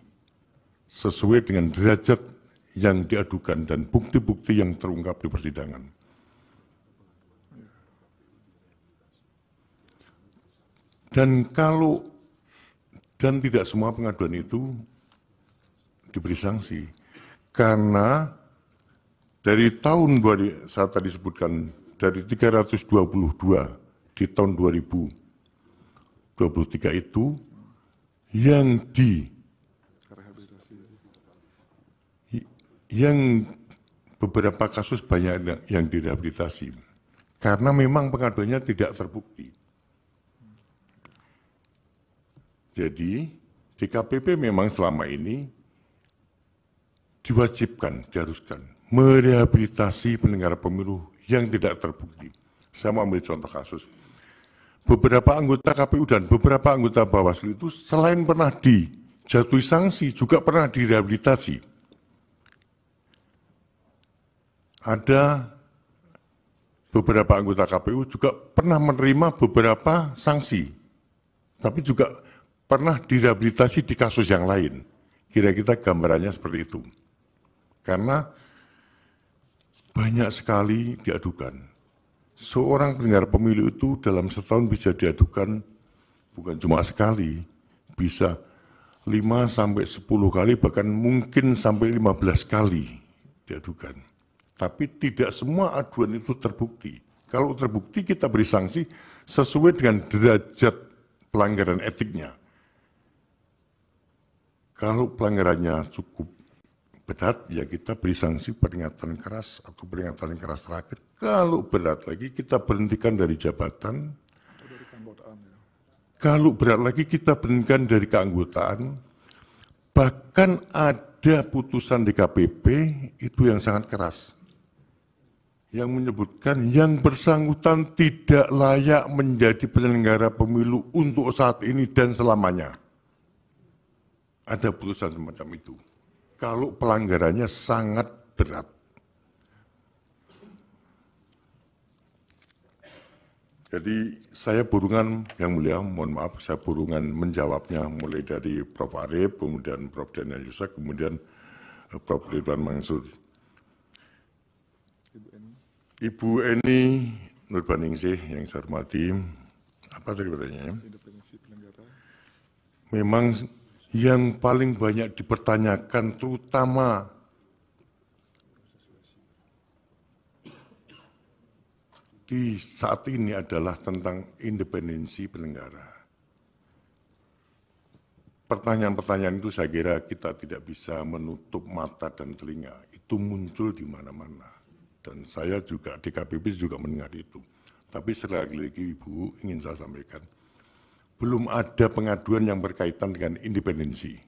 sesuai dengan derajat yang diadukan dan bukti-bukti yang terungkap di persidangan. Dan tidak semua pengaduan itu diberi sanksi. Karena dari tahun, saya tadi sebutkan, dari 322 di tahun 2023 itu, yang beberapa kasus banyak yang direhabilitasi. Karena memang pengaduannya tidak terbukti. Jadi, DKPP memang selama ini diharuskan merehabilitasi penyelenggara pemilu yang tidak terbukti. Saya mau ambil contoh kasus. Beberapa anggota KPU dan beberapa anggota Bawaslu itu selain pernah dijatuhi sanksi, juga pernah direhabilitasi. Ada beberapa anggota KPU juga pernah menerima beberapa sanksi, tapi juga pernah direhabilitasi di kasus yang lain. Kira-kira gambarannya seperti itu. Karena banyak sekali diadukan. Seorang penyelenggara pemilu itu dalam setahun bisa diadukan bukan cuma sekali, bisa 5-10 kali, bahkan mungkin sampai 15 kali diadukan. Tapi tidak semua aduan itu terbukti. Kalau terbukti kita beri sanksi sesuai dengan derajat pelanggaran etiknya. Kalau pelanggarannya cukup berat, ya kita beri sanksi peringatan keras atau peringatan keras terakhir. Kalau berat lagi, kita berhentikan dari jabatan. Kalau berat lagi, kita berhentikan dari keanggotaan. Bahkan ada putusan DKPP itu yang sangat keras, yang menyebutkan yang bersangkutan tidak layak menjadi penyelenggara pemilu untuk saat ini dan selamanya. Ada putusan semacam itu. Kalau pelanggarannya sangat berat. Jadi saya burungan, yang mulia, mohon maaf, saya burungan menjawabnya mulai dari Prof. Arief, kemudian Prof. Daniel Yusak, kemudian Prof. Ridwan Mansur. Ibu Eni Nurbaningsih yang saya hormati, apa tadi pertanyaannya? Memang yang paling banyak dipertanyakan terutama di saat ini adalah tentang independensi penyelenggara. Pertanyaan-pertanyaan itu saya kira kita tidak bisa menutup mata dan telinga. Itu muncul di mana-mana. Dan saya juga, DKPP juga mendengar itu. Tapi sekali lagi Ibu ingin saya sampaikan, belum ada pengaduan yang berkaitan dengan independensi.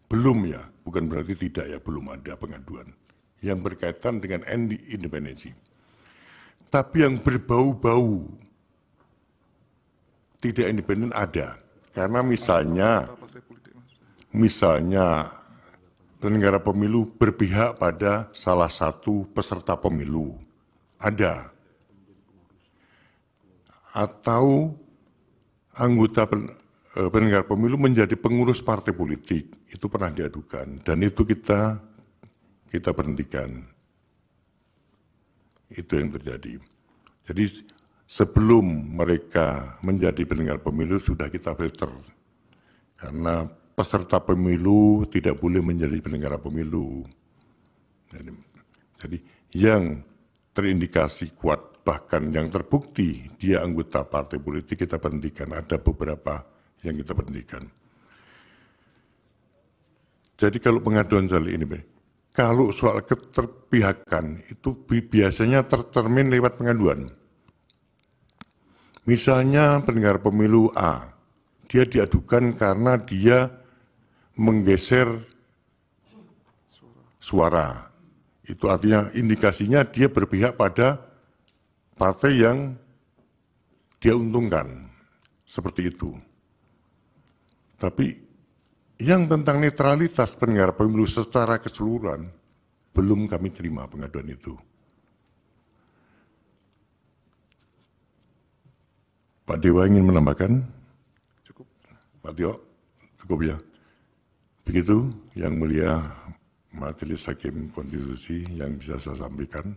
Belum ya, bukan berarti tidak ya, belum ada pengaduan yang berkaitan dengan independensi. Tapi yang berbau-bau tidak independen ada. Karena misalnya penyelenggara pemilu berpihak pada salah satu peserta pemilu. Ada. Atau anggota penyelenggara pemilu menjadi pengurus partai politik. Itu pernah diadukan. Dan itu kita berhentikan. Itu yang terjadi. Jadi sebelum mereka menjadi penyelenggara pemilu sudah kita filter. Karena peserta pemilu tidak boleh menjadi penyelenggara pemilu. Jadi yang terindikasi kuat, bahkan yang terbukti dia anggota partai politik kita berhentikan. Ada beberapa yang kita berhentikan. Jadi kalau pengaduan soal ini, kalau soal keterpihakan itu biasanya tercermin lewat pengaduan. Misalnya penyelenggara pemilu A, dia diadukan karena dia menggeser suara. Itu artinya indikasinya dia berpihak pada partai yang dia untungkan. Seperti itu. Tapi yang tentang netralitas penyelenggara pemilu secara keseluruhan, belum kami terima pengaduan itu. Pak Dewa ingin menambahkan? Cukup. Pak Dewa, cukup ya. Begitu yang mulia Majelis Hakim Konstitusi yang bisa saya sampaikan.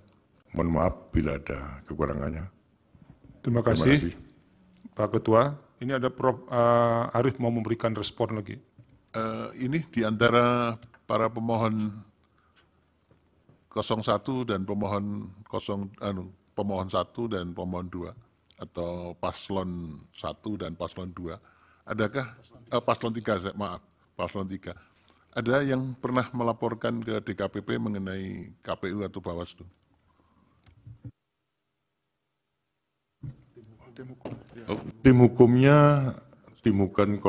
Mohon maaf bila ada kekurangannya. Terima kasih. Pak Ketua. Ini ada Prof. Arief mau memberikan respon lagi. Ini di antara para pemohon 01 dan pemohon pemohon 1 dan pemohon 2 atau paslon 1 dan paslon 2, adakah paslon 3, maaf, paslon 3. Ada yang pernah melaporkan ke DKPP mengenai KPU atau Bawaslu? Tim hukumnya, tim hukum 03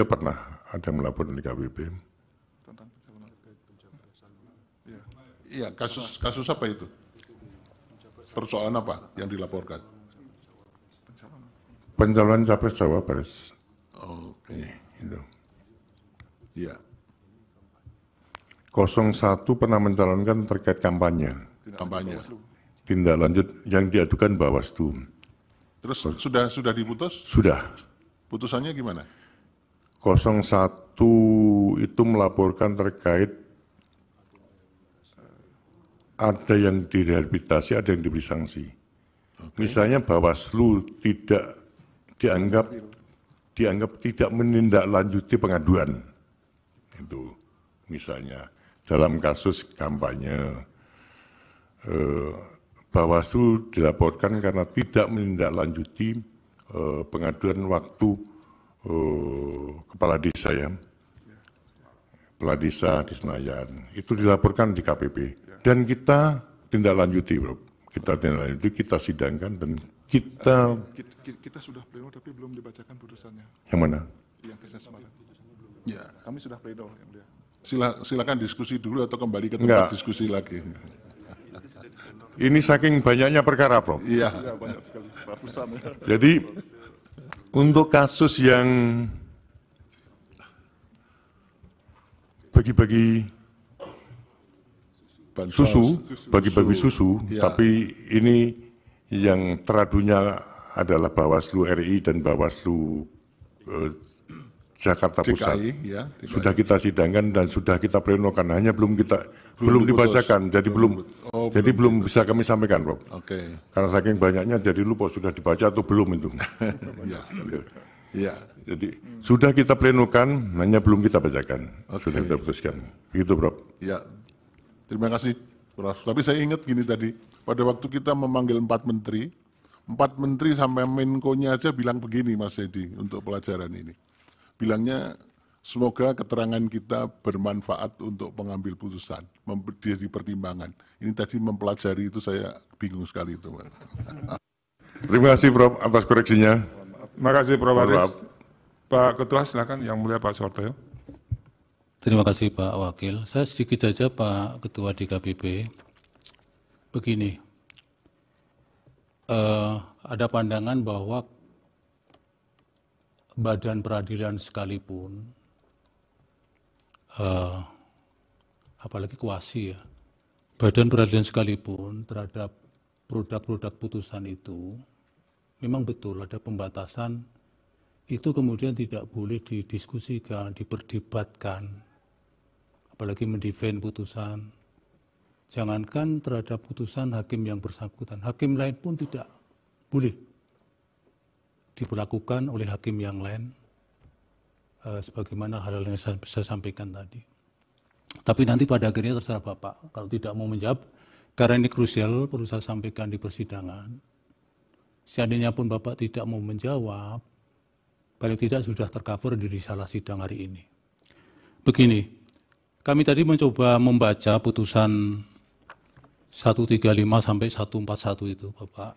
pernah ada yang melapor di DKPP. Iya, kasus apa itu? Persoalan apa yang dilaporkan? Pencalonan capres cawapres. Oke, Itu. iya. 01 pernah mencalonkan terkait kampanye. Kampanye. Tindak lanjut yang diadukan Bawaslu. Terus sudah diputus? Sudah. Putusannya gimana? 01 itu melaporkan terkait ada yang direhabilitasi, ada yang diberi sanksi. Misalnya Bawaslu tidak dianggap tidak menindaklanjuti pengaduan. Itu misalnya dalam kasus kampanye Bawaslu dilaporkan karena tidak menindaklanjuti pengaduan waktu kepala desa ya, kepala desa di Senayan. Itu dilaporkan di KPP dan kita tindak lanjuti, bro. Kita tindak lanjuti, kita sidangkan dan kita. Kita sudah pleno tapi belum dibacakan putusannya. Yang mana? Yang kesnya semalam. Ya. Kami sudah pleno yang mulia. Silakan diskusi dulu atau kembali ke tempat Enggak. diskusi lagi. Ini saking banyaknya perkara, Prof. Iya. Ya, banyak sekali ratusan ya. Jadi untuk kasus yang bagi-bagi susu, bagi-bagi susu, Ya. tapi ini yang teradunya adalah Bawaslu RI dan Bawaslu Jakarta Pusat. DKI, ya. DKI. Sudah kita sidangkan dan sudah kita plenokan, hanya belum diputus. dibacakan, jadi belum bisa kami sampaikan, Prof. Oke. Karena saking banyaknya jadi lupa sudah dibaca atau belum itu. Iya. Iya. Jadi sudah kita plenokan, hanya belum kita bacakan. Sudah kita putuskan. Begitu, Prof. Ya, terima kasih, Prof. Tapi saya ingat gini tadi, pada waktu kita memanggil 4 menteri sampai Menko-nya aja bilang begini, Mas Edi, untuk pelajaran ini. Bilangnya, semoga keterangan kita bermanfaat untuk pengambil putusan, jadi pertimbangan. Ini tadi mempelajari itu saya bingung sekali itu, Mas. Terima kasih, Prof, atas koreksinya. Terima kasih Prof. Mohon Arief. maaf. Pak Ketua silakan, yang mulia Pak Suhartoyo. Terima kasih Pak Wakil. Saya sedikit saja Pak Ketua DKPP. Begini, ada pandangan bahwa badan peradilan sekalipun, apalagi kuasi ya, badan peradilan sekalipun terhadap produk-produk putusan itu, memang betul ada pembatasan, itu kemudian tidak boleh didiskusikan, diperdebatkan, apalagi mendefend putusan. Jangankan terhadap putusan hakim yang bersangkutan, hakim lain pun tidak boleh diperlakukan oleh hakim yang lain, sebagaimana hal yang saya sampaikan tadi. Tapi nanti pada akhirnya terserah Bapak, kalau tidak mau menjawab, karena ini krusial perlu saya sampaikan di persidangan. Seandainya pun Bapak tidak mau menjawab, paling tidak sudah tercover di risalah sidang hari ini. Begini, kami tadi mencoba membaca putusan 135 sampai 141 itu, Bapak.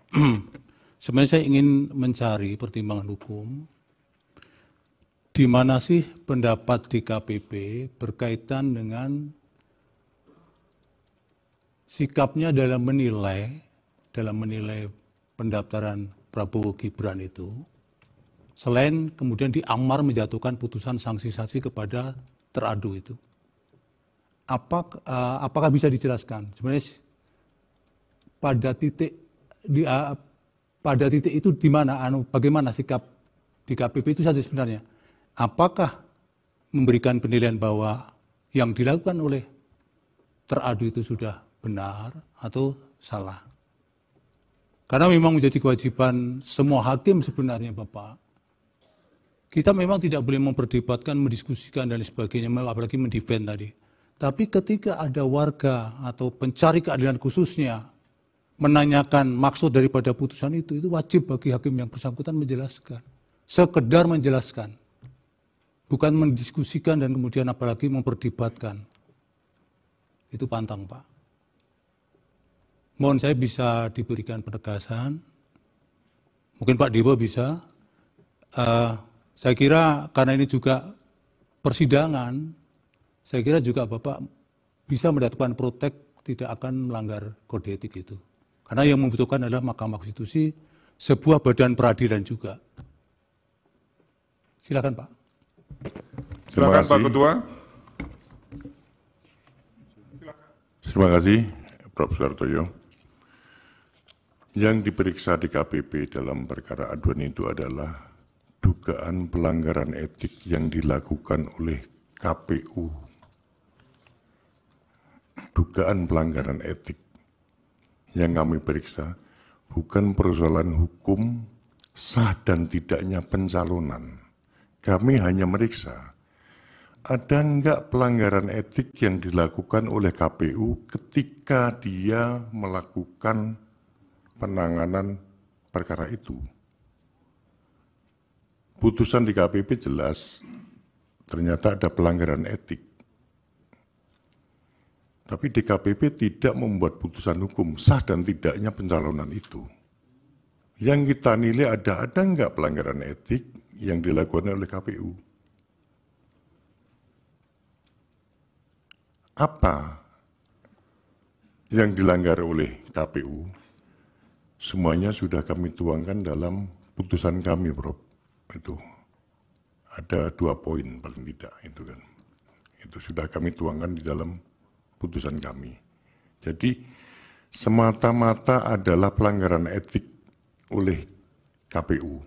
Sebenarnya saya ingin mencari pertimbangan hukum, di mana sih pendapat DKPP berkaitan dengan sikapnya dalam menilai pendaftaran Prabowo Gibran itu, selain kemudian diamar menjatuhkan putusan sanksi-sanksi kepada teradu itu. Apakah bisa dijelaskan? Sebenarnya pada titik itu di mana, bagaimana sikap DKPP itu saja sebenarnya. Apakah memberikan penilaian bahwa yang dilakukan oleh teradu itu sudah benar atau salah? Karena memang menjadi kewajiban semua hakim sebenarnya Bapak. Kita memang tidak boleh memperdebatkan, mendiskusikan dan sebagainya, apalagi mendefend tadi. Tapi ketika ada warga atau pencari keadilan khususnya menanyakan maksud daripada putusan itu wajib bagi hakim yang bersangkutan menjelaskan. Sekedar menjelaskan. Bukan mendiskusikan dan kemudian apalagi memperdebatkan. Itu pantang, Pak. Mohon saya bisa diberikan penegasan. Mungkin Pak Dewa bisa. Saya kira karena ini juga persidangan, saya kira juga Bapak bisa mendapatkan protek tidak akan melanggar kode etik itu. Karena yang membutuhkan adalah Mahkamah Konstitusi, sebuah badan peradilan juga. Silakan Pak. Silakan Pak Ketua. Terima kasih, Prof. Suhartoyo. Yang diperiksa di KPP dalam perkara aduan itu adalah dugaan pelanggaran etik yang dilakukan oleh KPU. Dugaan pelanggaran etik yang kami periksa bukan persoalan hukum sah dan tidaknya pencalonan. Kami hanya meriksa ada enggak pelanggaran etik yang dilakukan oleh KPU ketika dia melakukan penanganan perkara itu. Putusan di KPP jelas ternyata ada pelanggaran etik. Tapi DKPP tidak membuat putusan hukum sah dan tidaknya pencalonan itu. Yang kita nilai ada enggak pelanggaran etik yang dilakukan oleh KPU. Apa yang dilanggar oleh KPU? Semuanya sudah kami tuangkan dalam putusan kami, Prof. Itu ada 2 poin paling tidak itu kan. Itu sudah kami tuangkan di dalam putusan kami. Jadi semata-mata adalah pelanggaran etik oleh KPU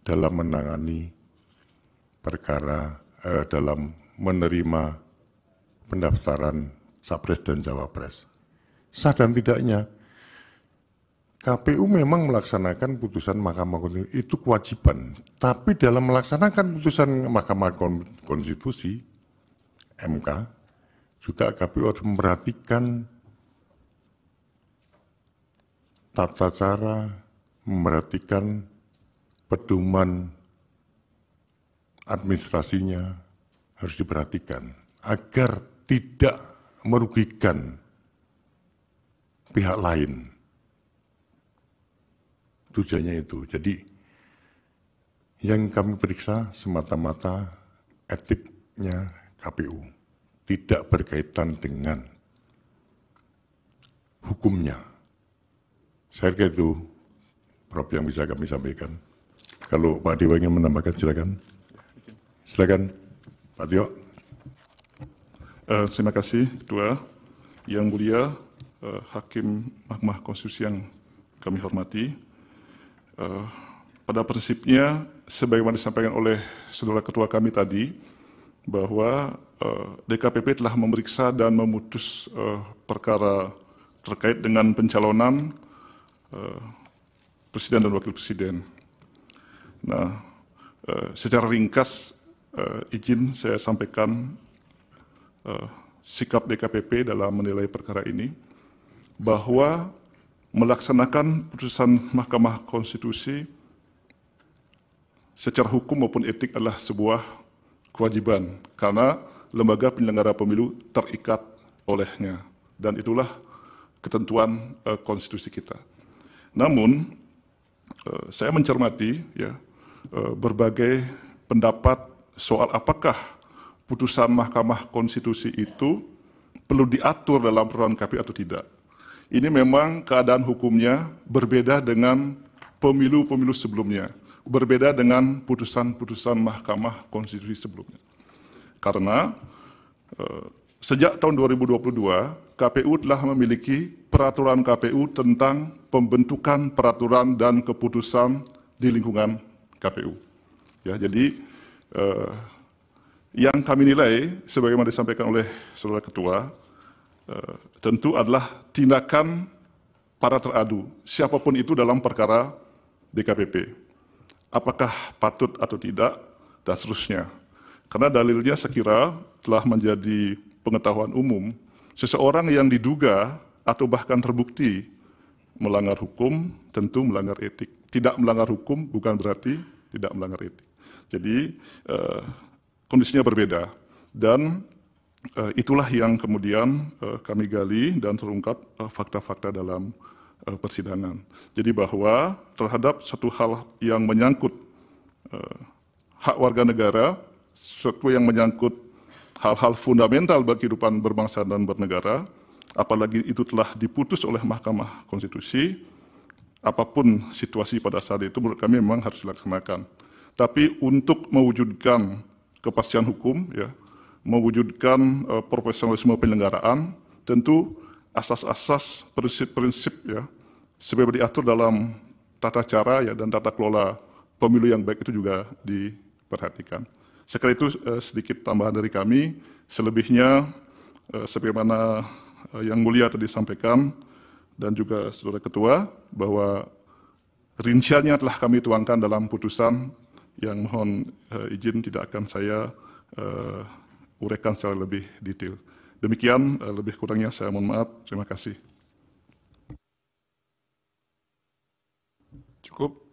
dalam menangani perkara dalam menerima pendaftaran Capres dan Cawapres. Sah dan tidaknya KPU memang melaksanakan putusan Mahkamah Konstitusi, itu kewajiban. Tapi dalam melaksanakan putusan Mahkamah Konstitusi, MK, juga KPU harus memperhatikan tata cara, memperhatikan pedoman administrasinya, harus diperhatikan agar tidak merugikan pihak lain. Tujuannya itu. Jadi yang kami periksa semata-mata etiknya KPU, tidak berkaitan dengan hukumnya. Saya kira itu, Prof, yang bisa kami sampaikan. Kalau Pak Dewa ingin menambahkan, silakan. Silakan, Pak Tio. Terima kasih, Ketua. Yang mulia, Hakim Mahkamah Konstitusi yang kami hormati. Pada prinsipnya, sebagaimana disampaikan oleh saudara ketua kami tadi, bahwa DKPP telah memeriksa dan memutus perkara terkait dengan pencalonan Presiden dan Wakil Presiden. Nah, secara ringkas, izin saya sampaikan sikap DKPP dalam menilai perkara ini, bahwa melaksanakan putusan Mahkamah Konstitusi secara hukum maupun etik adalah sebuah kewajiban karena lembaga penyelenggara pemilu terikat olehnya dan itulah ketentuan konstitusi kita. Namun saya mencermati ya berbagai pendapat soal apakah putusan Mahkamah Konstitusi itu perlu diatur dalam peraturan KPU atau tidak. Ini memang keadaan hukumnya berbeda dengan pemilu-pemilu sebelumnya, berbeda dengan putusan-putusan Mahkamah Konstitusi sebelumnya. Karena sejak tahun 2022, KPU telah memiliki peraturan KPU tentang pembentukan peraturan dan keputusan di lingkungan KPU. Ya, jadi yang kami nilai, sebagaimana disampaikan oleh saudara ketua, tentu adalah tindakan para teradu, siapapun itu dalam perkara DKPP. Apakah patut atau tidak, dan seterusnya. Karena dalilnya sekira telah menjadi pengetahuan umum, seseorang yang diduga atau bahkan terbukti melanggar hukum tentu melanggar etik. Tidak melanggar hukum bukan berarti tidak melanggar etik. Jadi kondisinya berbeda. Dan itulah yang kemudian kami gali dan terungkap fakta-fakta dalam persidangan. Jadi bahwa terhadap satu hal yang menyangkut hak warga negara, sesuatu yang menyangkut hal-hal fundamental bagi kehidupan berbangsa dan bernegara, apalagi itu telah diputus oleh Mahkamah Konstitusi, apapun situasi pada saat itu menurut kami memang harus dilaksanakan. Tapi untuk mewujudkan kepastian hukum, ya, mewujudkan profesionalisme penyelenggaraan, tentu asas-asas prinsip-prinsip ya sebagai diatur dalam tata cara ya dan tata kelola pemilu yang baik itu juga diperhatikan. Sekali itu sedikit tambahan dari kami, selebihnya sebagaimana yang mulia tadi sampaikan dan juga saudara ketua bahwa rinciannya telah kami tuangkan dalam putusan yang mohon izin tidak akan saya uraikan secara lebih detail. Demikian lebih kurangnya saya mohon maaf. Terima kasih. Cukup.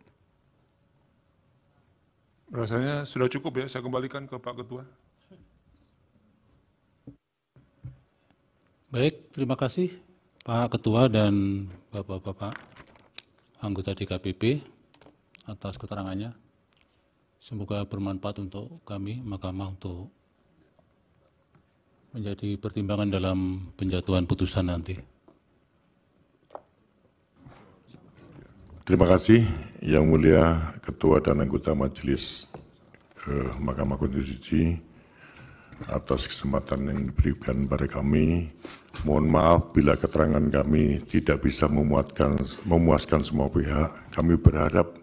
Rasanya sudah cukup ya, saya kembalikan ke Pak Ketua. Baik, terima kasih Pak Ketua dan Bapak-Bapak anggota DKPP atas keterangannya. Semoga bermanfaat untuk kami, Mahkamah, untuk menjadi pertimbangan dalam penjatuhan putusan nanti. Terima kasih Yang Mulia Ketua dan anggota Majelis Mahkamah Konstitusi atas kesempatan yang diberikan pada kami. Mohon maaf bila keterangan kami tidak bisa memuaskan semua pihak. Kami berharap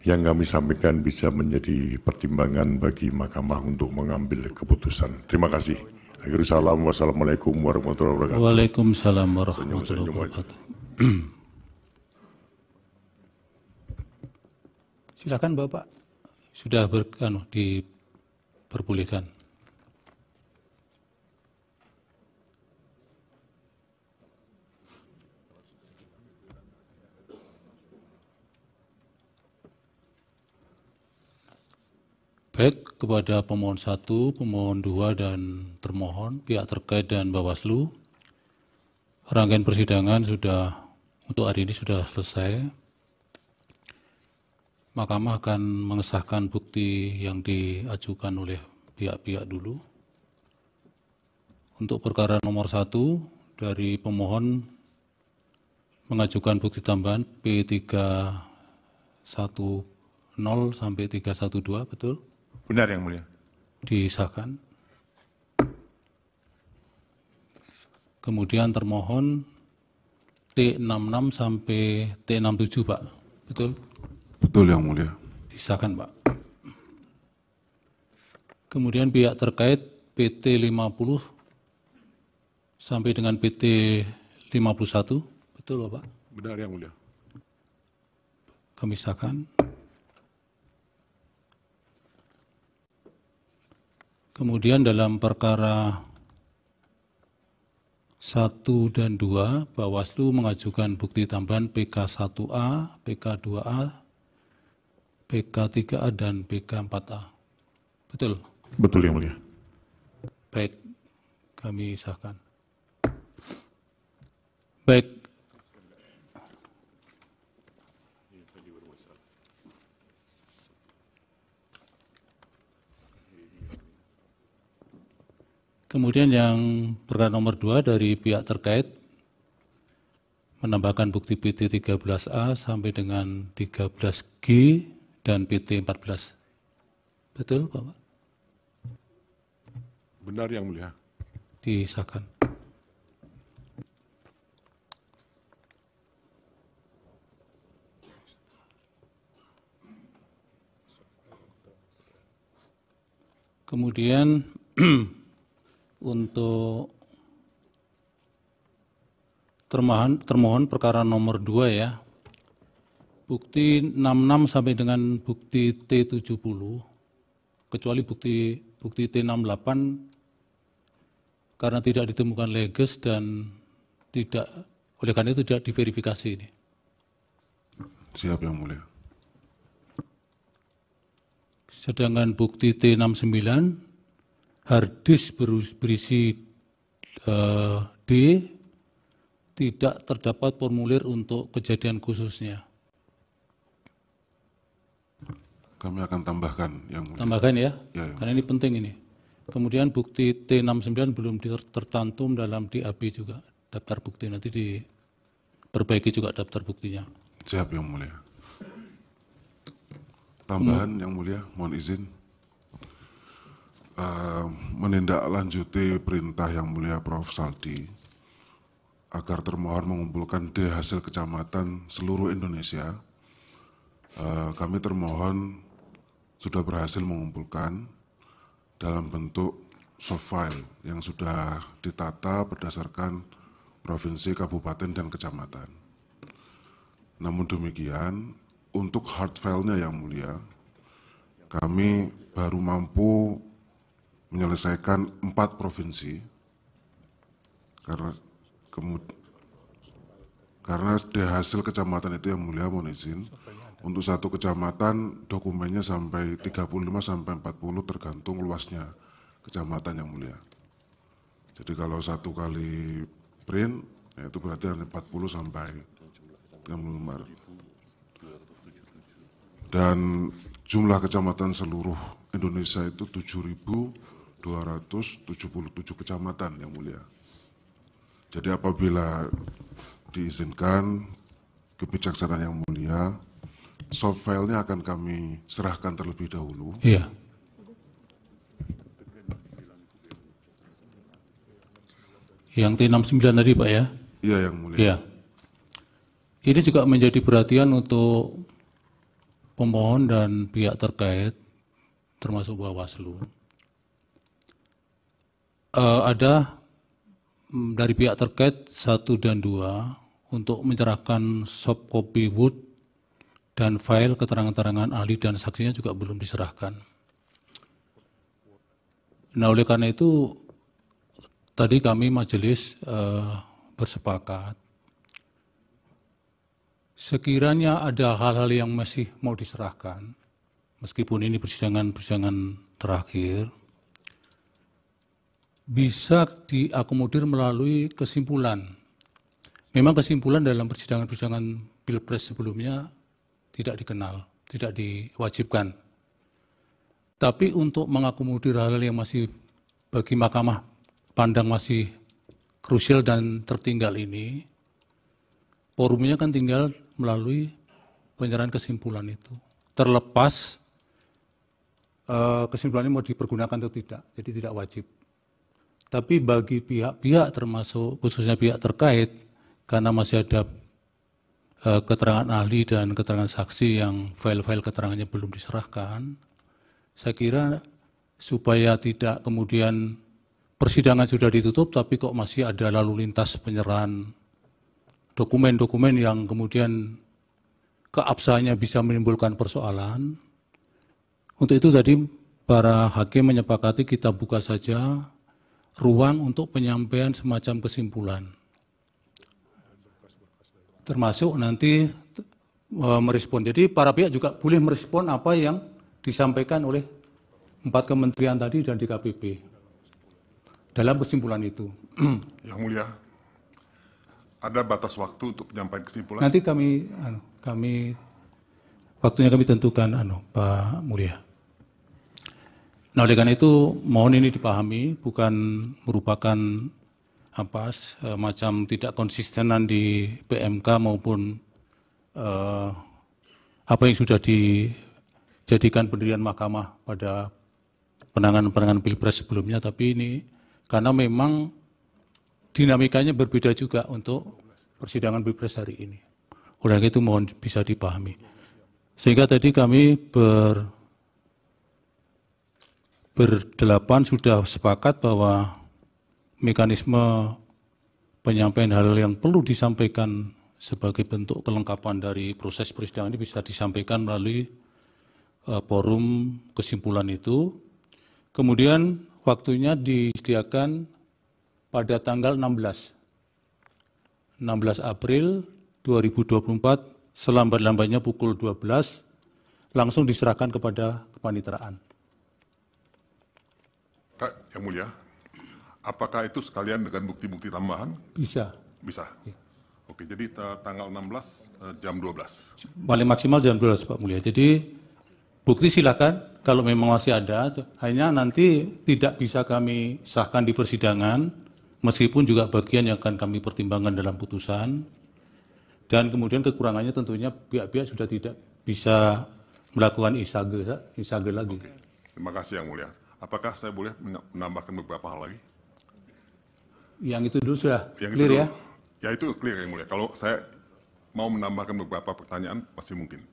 yang kami sampaikan bisa menjadi pertimbangan bagi Mahkamah untuk mengambil keputusan. Terima kasih. Akhirul salam. Wassalamualaikum warahmatullahi wabarakatuh. Waalaikumsalam warahmatullahi wabarakatuh. Silakan Bapak, sudah diperbolehkan. Baik, kepada pemohon 1, pemohon 2, dan termohon, pihak terkait dan Bawaslu, rangkaian persidangan untuk hari ini sudah selesai. Mahkamah akan mengesahkan bukti yang diajukan oleh pihak-pihak dulu. Untuk perkara nomor 1, dari pemohon mengajukan bukti tambahan P310 sampai 312, betul? Benar Yang Mulia. Disahkan. Kemudian termohon T66 sampai T67, Pak. Betul? Betul Yang Mulia. Disahkan, Pak. Kemudian pihak terkait PT 50 sampai dengan PT 51. Betul, Bapak? Benar Yang Mulia. Kami sahkan. Kemudian dalam perkara 1 dan 2, Bawaslu mengajukan bukti tambahan PK1A, PK2A, PK3A, dan PK4A. Betul? Betul Yang Mulia. Baik, kami sahkan. Baik. Kemudian yang perkara nomor 2 dari pihak terkait menambahkan bukti PT 13A sampai dengan 13G dan PT 14. Betul, Bapak? Benar Yang Mulia. Disahkan. Kemudian untuk termohon perkara nomor 2 ya. Bukti 66 sampai dengan bukti T70, kecuali bukti T68 karena tidak ditemukan leges dan tidak, oleh karena itu tidak diverifikasi ini. Siap Yang Mulia. Sedangkan bukti T69, harddisk berisi D, tidak terdapat formulir untuk kejadian khususnya. Kami akan tambahkan Yang Mulia. Tambahkan ya, Ya. karena ini penting ini. Kemudian bukti T69 belum tercantum dalam DAB juga, daftar bukti, nanti diperbaiki juga daftar buktinya. Siap Yang Mulia. Tambahan Yang Mulia, mohon izin. Menindaklanjuti perintah Yang Mulia Prof. Saldi agar termohon mengumpulkan D hasil kecamatan seluruh Indonesia. Kami termohon sudah berhasil mengumpulkan dalam bentuk soft file yang sudah ditata berdasarkan provinsi, kabupaten, dan kecamatan. Namun demikian, untuk hard file-nya Yang Mulia, kami baru mampu menyelesaikan 4 provinsi, karena dari hasil kecamatan itu Yang Mulia mohon izin, untuk satu kecamatan dokumennya sampai 35 sampai 40 tergantung luasnya kecamatan Yang Mulia. Jadi kalau satu kali print, ya itu berarti ada 40 sampai 35. Dan jumlah kecamatan seluruh Indonesia itu 7.277 kecamatan Yang Mulia. Jadi apabila diizinkan kebijaksanaan Yang Mulia, soft file-nya akan kami serahkan terlebih dahulu. Iya. Yang T69 tadi Pak ya? Iya Yang Mulia. Iya. Ini juga menjadi perhatian untuk pemohon dan pihak terkait, termasuk Bawaslu. Ada dari pihak terkait 1 dan 2 untuk menyerahkan soft copy Word dan file keterangan-keterangan ahli dan saksinya juga belum diserahkan. Nah, oleh karena itu tadi kami majelis bersepakat sekiranya ada hal-hal yang masih mau diserahkan, meskipun ini persidangan terakhir, bisa diakomodir melalui kesimpulan. Memang kesimpulan dalam persidangan Pilpres sebelumnya tidak dikenal, tidak diwajibkan. Tapi untuk mengakomodir hal-hal yang masih bagi Mahkamah pandang masih krusial dan tertinggal ini, forumnya kan tinggal melalui penyerahan kesimpulan itu. Terlepas kesimpulannya mau dipergunakan atau tidak, jadi tidak wajib. Tapi bagi pihak-pihak termasuk khususnya pihak terkait, karena masih ada keterangan ahli dan keterangan saksi yang file-file keterangannya belum diserahkan, saya kira supaya tidak kemudian persidangan sudah ditutup tapi kok masih ada lalu lintas penyerahan dokumen-dokumen yang kemudian keabsahannya bisa menimbulkan persoalan. Untuk itu tadi para hakim menyepakati kita buka saja ruang untuk penyampaian semacam kesimpulan. Termasuk nanti merespon. Jadi para pihak juga boleh merespon apa yang disampaikan oleh 4 kementerian tadi dan DKPP dalam kesimpulan itu. Yang Mulia, ada batas waktu untuk penyampaian kesimpulan? Nanti waktunya kami tentukan, Pak Mulia. Nah, oleh karena itu mohon ini dipahami, bukan merupakan macam tidak konsistenan di PMK maupun apa yang sudah dijadikan pendirian mahkamah pada penanganan Pilpres sebelumnya, tapi ini karena memang dinamikanya berbeda juga untuk persidangan Pilpres hari ini. Oleh karena itu mohon bisa dipahami. Sehingga tadi kami berdelapan sudah sepakat bahwa mekanisme penyampaian hal yang perlu disampaikan sebagai bentuk kelengkapan dari proses persidangan ini bisa disampaikan melalui forum kesimpulan itu. Kemudian waktunya disediakan pada tanggal 16 April 2024 selambat-lambatnya pukul 12 langsung diserahkan kepada kepaniteraan. Kak, yang mulia, apakah itu sekalian dengan bukti-bukti tambahan? Bisa. Bisa. Oke, jadi tanggal 16 jam 12. Paling maksimal jam 12 Pak Mulia. Jadi bukti silakan kalau memang masih ada, hanya nanti tidak bisa kami sahkan di persidangan, meskipun juga bagian yang akan kami pertimbangkan dalam putusan. Dan kemudian kekurangannya tentunya pihak-pihak sudah tidak bisa melakukan isage lagi. Oke. Terima kasih yang mulia. Apakah saya boleh menambahkan beberapa hal lagi? Yang itu dulu sudah Yang clear itu ya? dulu. Ya itu clear yang mulia. Kalau saya mau menambahkan beberapa pertanyaan masih mungkin.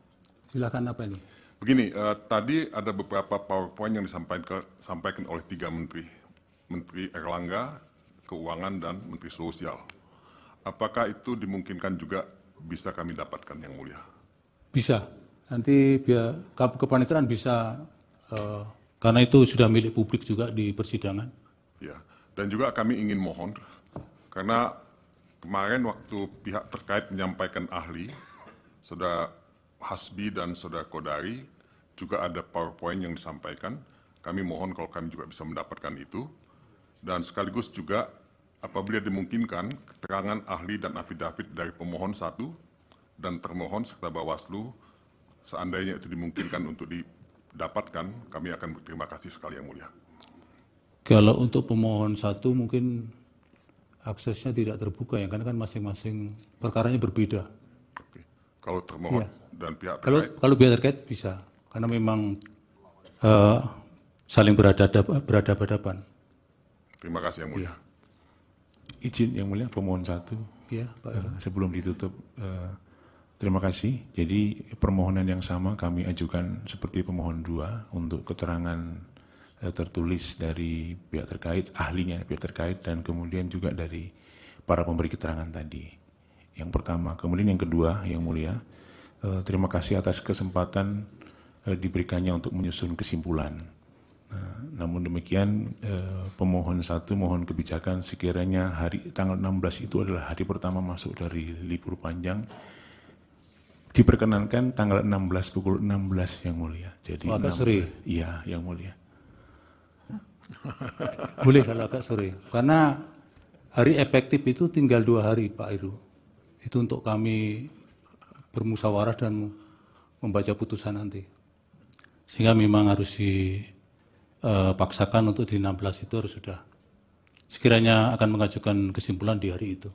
Silakan apa ini? Begini, tadi ada beberapa PowerPoint yang disampaikan oleh 3 menteri. Menteri Erlangga, Keuangan, dan Menteri Sosial. Apakah itu dimungkinkan juga bisa kami dapatkan yang mulia? Bisa. Nanti biar kepaniteraan bisa, karena itu sudah milik publik juga di persidangan. Ya, dan juga kami ingin mohon, karena kemarin waktu pihak terkait menyampaikan ahli, Saudara Hasbi dan Saudara Kodari, juga ada PowerPoint yang disampaikan. Kami mohon kalau kami juga bisa mendapatkan itu. Dan sekaligus juga apabila dimungkinkan, keterangan ahli dan afidavit dari pemohon 1 dan termohon serta Bawaslu, seandainya itu dimungkinkan untuk didapatkan, kami akan berterima kasih sekali yang mulia. Kalau untuk pemohon 1 mungkin aksesnya tidak terbuka ya, karena kan masing-masing perkaranya berbeda. Oke. Kalau termohon dan pihak Kalau terkait, kalau pihak terkait bisa, karena memang saling berhadapan-hadapan. terima kasih yang mulia. Izin yang mulia pemohon 1 Ya, Pak. sebelum ditutup, terima kasih. Jadi permohonan yang sama kami ajukan seperti pemohon 2 untuk keterangan tertulis dari pihak terkait, ahlinya pihak terkait, dan kemudian juga dari para pemberi keterangan tadi. Yang pertama. Kemudian yang kedua, yang mulia, terima kasih atas kesempatan diberikannya untuk menyusun kesimpulan. Namun demikian, pemohon 1 mohon kebijakan sekiranya tanggal 16 itu adalah hari pertama masuk dari libur panjang, diperkenankan tanggal 16 pukul 16 yang mulia. Jadi agak sore. Iya, yang mulia. Boleh kalau agak sore. Karena hari efektif itu tinggal 2 hari Pak Heru. Itu untuk kami bermusyawarah dan membaca putusan nanti. Sehingga memang harus dipaksakan untuk di 16 itu harus sudah. Sekiranya akan mengajukan kesimpulan di hari itu.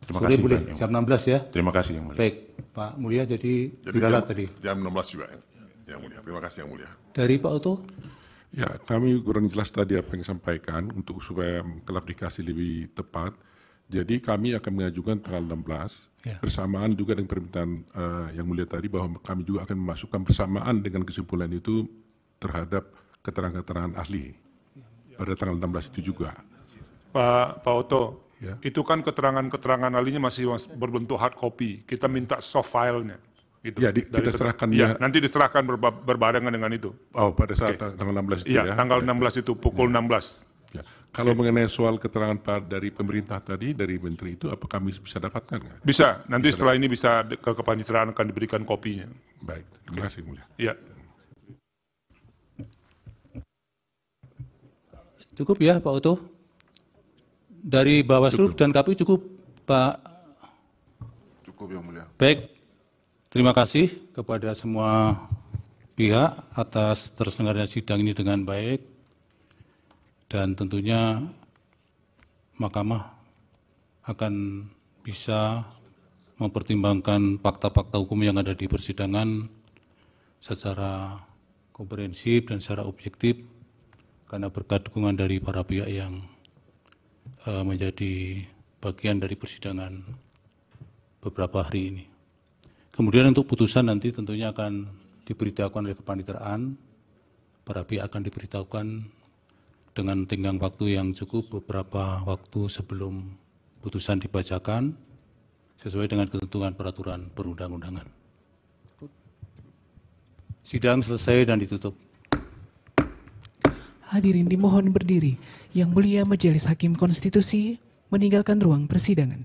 Terima Sore kasih, boleh, Pak. jam 16 ya. Terima kasih yang mulia. Baik, Pak Mulia jadi Jadi diralat tadi. jam 16 juga yang mulia. Terima kasih yang mulia. Dari Pak Oto? Ya, kami kurang jelas tadi apa yang disampaikan untuk supaya klarifikasi lebih tepat. Jadi kami akan mengajukan tanggal 16 bersamaan juga dengan permintaan yang mulia tadi bahwa kami juga akan memasukkan bersamaan dengan kesimpulan itu terhadap keterangan-keterangan ahli pada tanggal 16 itu juga. Pak Oto, Ya. itu kan keterangan-keterangan ahlinya masih berbentuk hard copy. Kita minta soft filenya. Gitu. Ya, kita serahkan ya. Nanti diserahkan berbarengan dengan itu. Oh, pada saat tanggal 16 itu Iya, ya. tanggal 16 itu pukul 16. Ya. Kalau mengenai soal keterangan dari pemerintah tadi, dari menteri itu, apa kami bisa dapatkan? Nggak? Bisa, nanti setelah ini bisa ke kepaniteraan akan diberikan kopinya. Baik, terima kasih mulia. Iya. Cukup ya Pak Oto? Dari Bawaslu dan KPU cukup Pak? Cukup yang mulia. Baik, terima kasih kepada semua pihak atas terselenggaranya sidang ini dengan baik. Dan tentunya Mahkamah akan bisa mempertimbangkan fakta-fakta hukum yang ada di persidangan secara komprehensif dan secara objektif karena berkat dukungan dari para pihak yang menjadi bagian dari persidangan beberapa hari ini. Kemudian untuk putusan nanti tentunya akan diberitahukan oleh kepaniteraan, para pihak akan diberitahukan dengan tenggang waktu yang cukup beberapa waktu sebelum putusan dibacakan sesuai dengan ketentuan peraturan perundang-undangan. Sidang selesai dan ditutup. Hadirin dimohon berdiri. Yang Mulia Majelis Hakim Konstitusi meninggalkan ruang persidangan.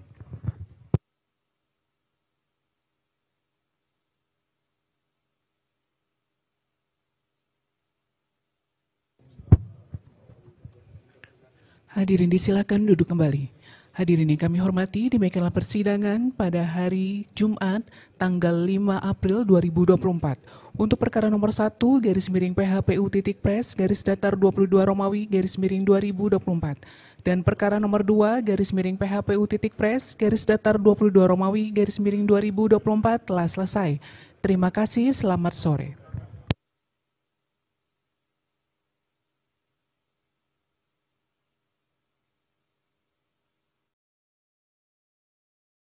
Hadirin disilakan duduk kembali. Hadirin yang kami hormati, demikianlah persidangan pada hari Jumat tanggal 5 April 2024 untuk perkara nomor 1 /PHPU.Pres /22 Romawi /2024 dan perkara nomor 2 /PHPU.Pres /22 Romawi /2024 telah selesai. Terima kasih, selamat sore.